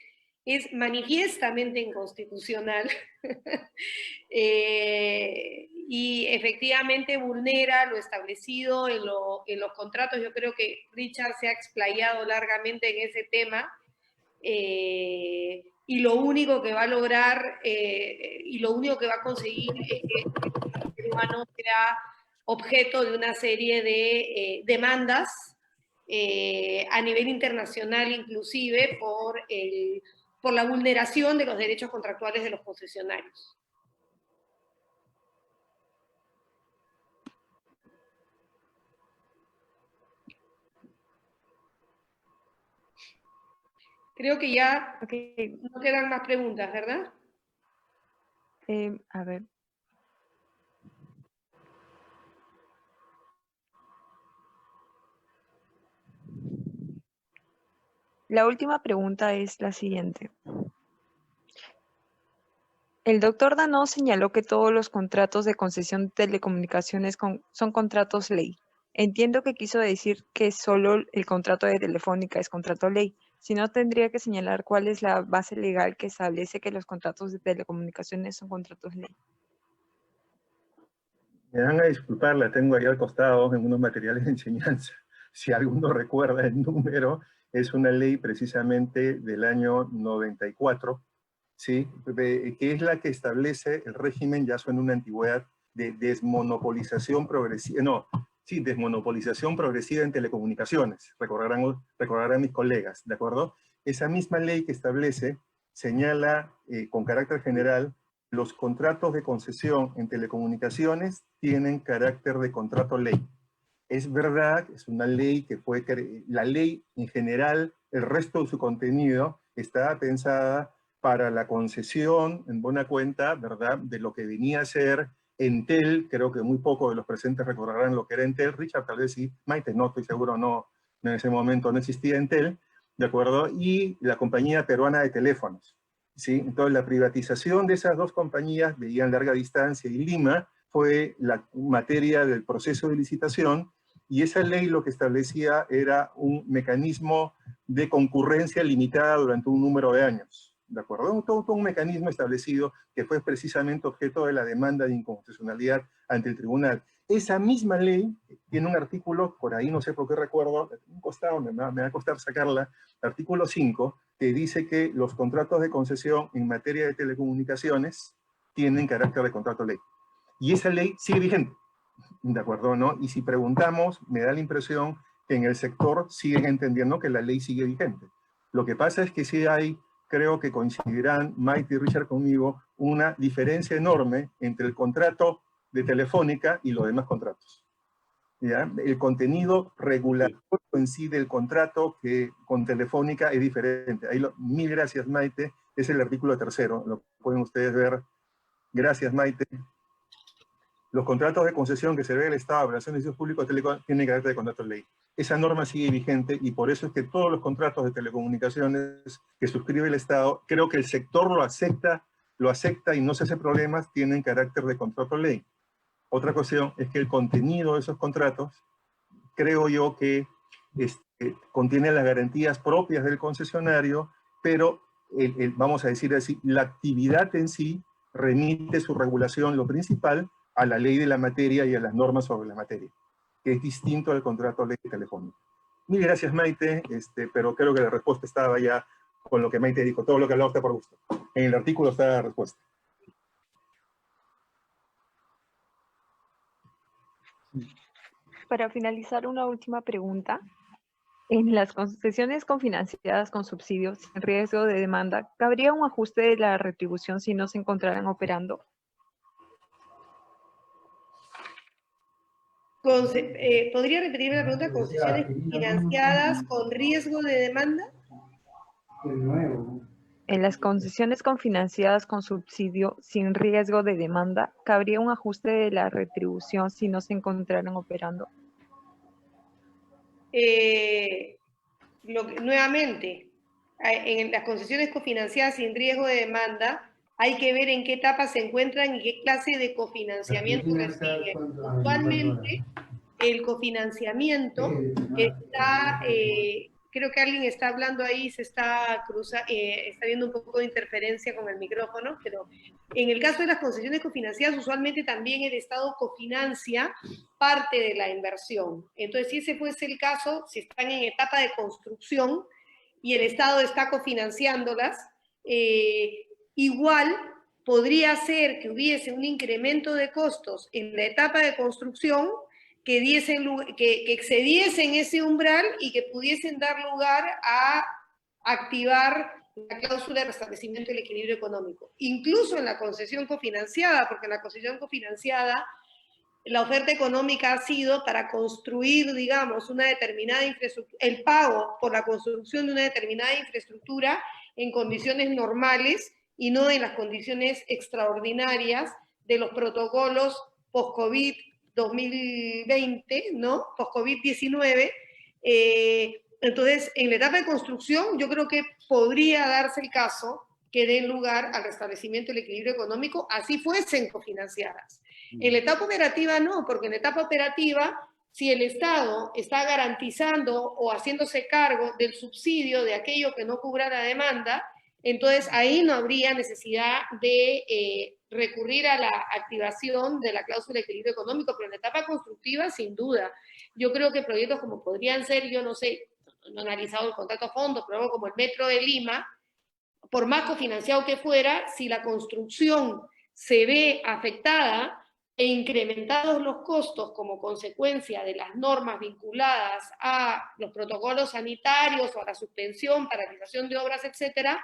Es manifiestamente inconstitucional y efectivamente vulnera lo establecido en los contratos. Yo creo que Richard se ha explayado largamente en ese tema. Y lo único que va a lograr y lo único que va a conseguir es que el ser humano sea objeto de una serie de demandas a nivel internacional inclusive por la vulneración de los derechos contractuales de los concesionarios. Creo que ya Okay. no quedan más preguntas, ¿verdad? A ver. La última pregunta es la siguiente. El doctor Dano señaló que todos los contratos de concesión de telecomunicaciones son contratos ley. Entiendo que quiso decir que solo el contrato de Telefónica es contrato ley. Si no, tendría que señalar cuál es la base legal que establece que los contratos de telecomunicaciones son contratos ley. Me van a disculpar, la tengo ahí al costado en unos materiales de enseñanza. Si alguno recuerda el número, es una ley precisamente del año 94, ¿sí? Que es la que establece el régimen, ya suena una antigüedad, de desmonopolización progresiva, no, sí, desmonopolización progresiva en telecomunicaciones, recordarán mis colegas, ¿de acuerdo? Esa misma ley que establece señala con carácter general los contratos de concesión en telecomunicaciones tienen carácter de contrato ley. Es verdad, es una ley que fue, la ley en general, el resto de su contenido está pensada para la concesión, en buena cuenta, ¿verdad?, de lo que venía a ser Entel. Creo que muy pocos de los presentes recordarán lo que era Entel. Richard tal vez sí, Maite no, estoy seguro, no, en ese momento no existía Entel, ¿de acuerdo? Y la compañía peruana de teléfonos, ¿sí? Entonces la privatización de esas dos compañías, veían Larga Distancia y Lima, fue la materia del proceso de licitación, y esa ley lo que establecía era un mecanismo de concurrencia limitada durante un número de años, ¿de acuerdo? Todo un mecanismo establecido que fue precisamente objeto de la demanda de inconstitucionalidad ante el tribunal. Esa misma ley tiene un artículo, por ahí no sé por qué recuerdo, un costado, me va a costar sacarla, artículo 5, que dice que los contratos de concesión en materia de telecomunicaciones tienen carácter de contrato ley. Y esa ley sigue vigente, ¿de acuerdo? ¿No? Y si preguntamos, me da la impresión que en el sector siguen entendiendo que la ley sigue vigente. Lo que pasa es que sí hay, creo que coincidirán Maite y Richard conmigo, una diferencia enorme entre el contrato de Telefónica y los demás contratos. ¿Ya? El contenido regulatorio en sí del contrato que con Telefónica es diferente. Ahí mil gracias, Maite. Es el artículo 3º. Lo pueden ustedes ver. Gracias, Maite. Los contratos de concesión que se ve el Estado de Operación de Servicios Públicos tienen carácter de contrato de ley. Esa norma sigue vigente y por eso es que todos los contratos de telecomunicaciones que suscribe el Estado, creo que el sector lo acepta y no se hace problemas, tienen carácter de contrato de ley. Otra cuestión es que el contenido de esos contratos, creo yo que contiene las garantías propias del concesionario, pero vamos a decir así, la actividad en sí remite su regulación, lo principal, a la ley de la materia y a las normas sobre la materia, que es distinto al contrato de ley telefónica. Mil gracias, Maite, pero creo que la respuesta estaba ya con lo que Maite dijo, todo lo que hablaba usted por gusto. En el artículo está la respuesta. Para finalizar, una última pregunta. En las concesiones cofinanciadas con subsidios sin riesgo de demanda, ¿cabría un ajuste de la retribución si no se encontraran operando? ¿Podría repetirme la pregunta? ¿Concesiones financiadas con riesgo de demanda? En las concesiones cofinanciadas con subsidio sin riesgo de demanda, ¿cabría un ajuste de la retribución si no se encontraran operando? Nuevamente, en las concesiones cofinanciadas sin riesgo de demanda, hay que ver en qué etapa se encuentran y qué clase de cofinanciamiento reciben. Actualmente, el cofinanciamiento está, creo que alguien está hablando ahí, se está está viendo un poco de interferencia con el micrófono, pero en el caso de las concesiones cofinanciadas, usualmente también el Estado cofinancia parte de la inversión. Entonces, si ese fuese el caso, si están en etapa de construcción y el Estado está cofinanciándolas, igual podría ser que hubiese un incremento de costos en la etapa de construcción que excediesen ese umbral y que pudiesen dar lugar a activar la cláusula de restablecimiento del equilibrio económico. Incluso en la concesión cofinanciada, porque en la concesión cofinanciada la oferta económica ha sido para construir, digamos, una determinada infraestructura, el pago por la construcción de una determinada infraestructura en condiciones normales y no en las condiciones extraordinarias de los protocolos post-COVID 2020, ¿no? Post-COVID-19. Entonces, en la etapa de construcción, yo creo que podría darse el caso que den lugar al restablecimiento del equilibrio económico, así fuesen cofinanciadas. En la etapa operativa no, porque en la etapa operativa, si el Estado está garantizando o haciéndose cargo del subsidio de aquello que no cubra la demanda, entonces ahí no habría necesidad de recurrir a la activación de la cláusula de equilibrio económico, pero en la etapa constructiva, sin duda. Yo creo que proyectos como podrían ser, yo no sé, no he analizado el contrato a fondo, pero algo como el Metro de Lima, por más cofinanciado que fuera, si la construcción se ve afectada e incrementados los costos como consecuencia de las normas vinculadas a los protocolos sanitarios o a la suspensión, paralización de obras, etcétera,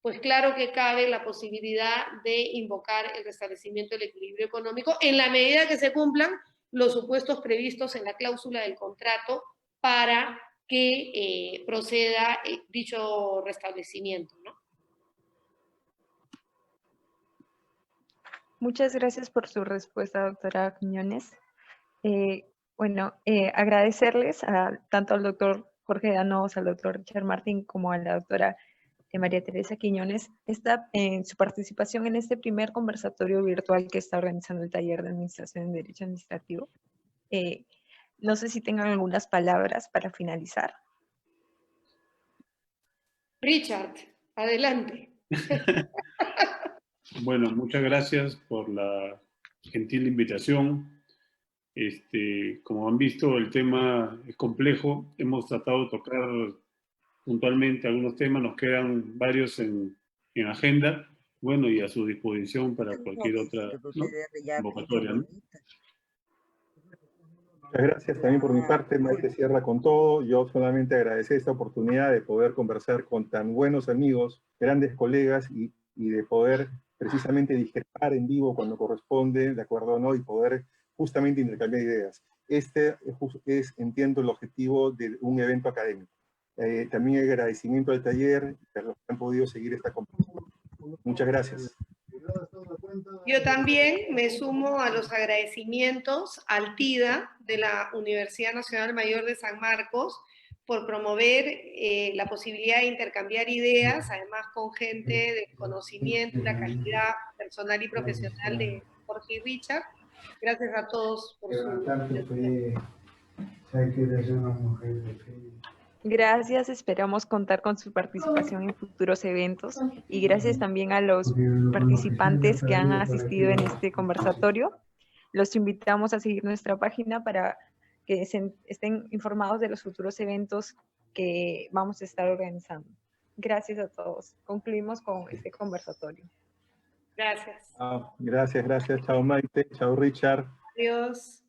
pues claro que cabe la posibilidad de invocar el restablecimiento del equilibrio económico en la medida que se cumplan los supuestos previstos en la cláusula del contrato para que proceda dicho restablecimiento, ¿no? Muchas gracias por su respuesta, doctora Quiñones. Agradecerles tanto al doctor Jorge Danos, al doctor Richard Martín, como a la doctora María Teresa Quiñones, su participación en este primer conversatorio virtual que está organizando el taller de Administración en Derecho Administrativo. No sé si tengan algunas palabras para finalizar. Richard, adelante. Bueno, muchas gracias por la gentil invitación. Como han visto, el tema es complejo. Hemos tratado de tocar puntualmente algunos temas, nos quedan varios en agenda, bueno, y a su disposición para cualquier otra, ¿no?, convocatoria, ¿no? Muchas gracias también por mi parte. Maite cierra con todo. Yo solamente agradecer esta oportunidad de poder conversar con tan buenos amigos, grandes colegas y de poder precisamente discrepar en vivo cuando corresponde, de acuerdo o no, y poder justamente intercambiar ideas. Este es, entiendo, el objetivo de un evento académico. También agradecimiento al taller y a los que han podido seguir esta conversación. Muchas gracias. Yo también me sumo a los agradecimientos al TIDA de la Universidad Nacional Mayor de San Marcos por promover la posibilidad de intercambiar ideas, además con gente de conocimiento y la calidad personal y profesional de Jorge y Richard. Gracias a todos por su... Gracias, esperamos contar con su participación en futuros eventos y gracias también a los participantes que han asistido en este conversatorio. Los invitamos a seguir nuestra página para que estén informados de los futuros eventos que vamos a estar organizando. Gracias a todos. Concluimos con este conversatorio. Gracias. Gracias. Chao Maite, chao Richard. Adiós.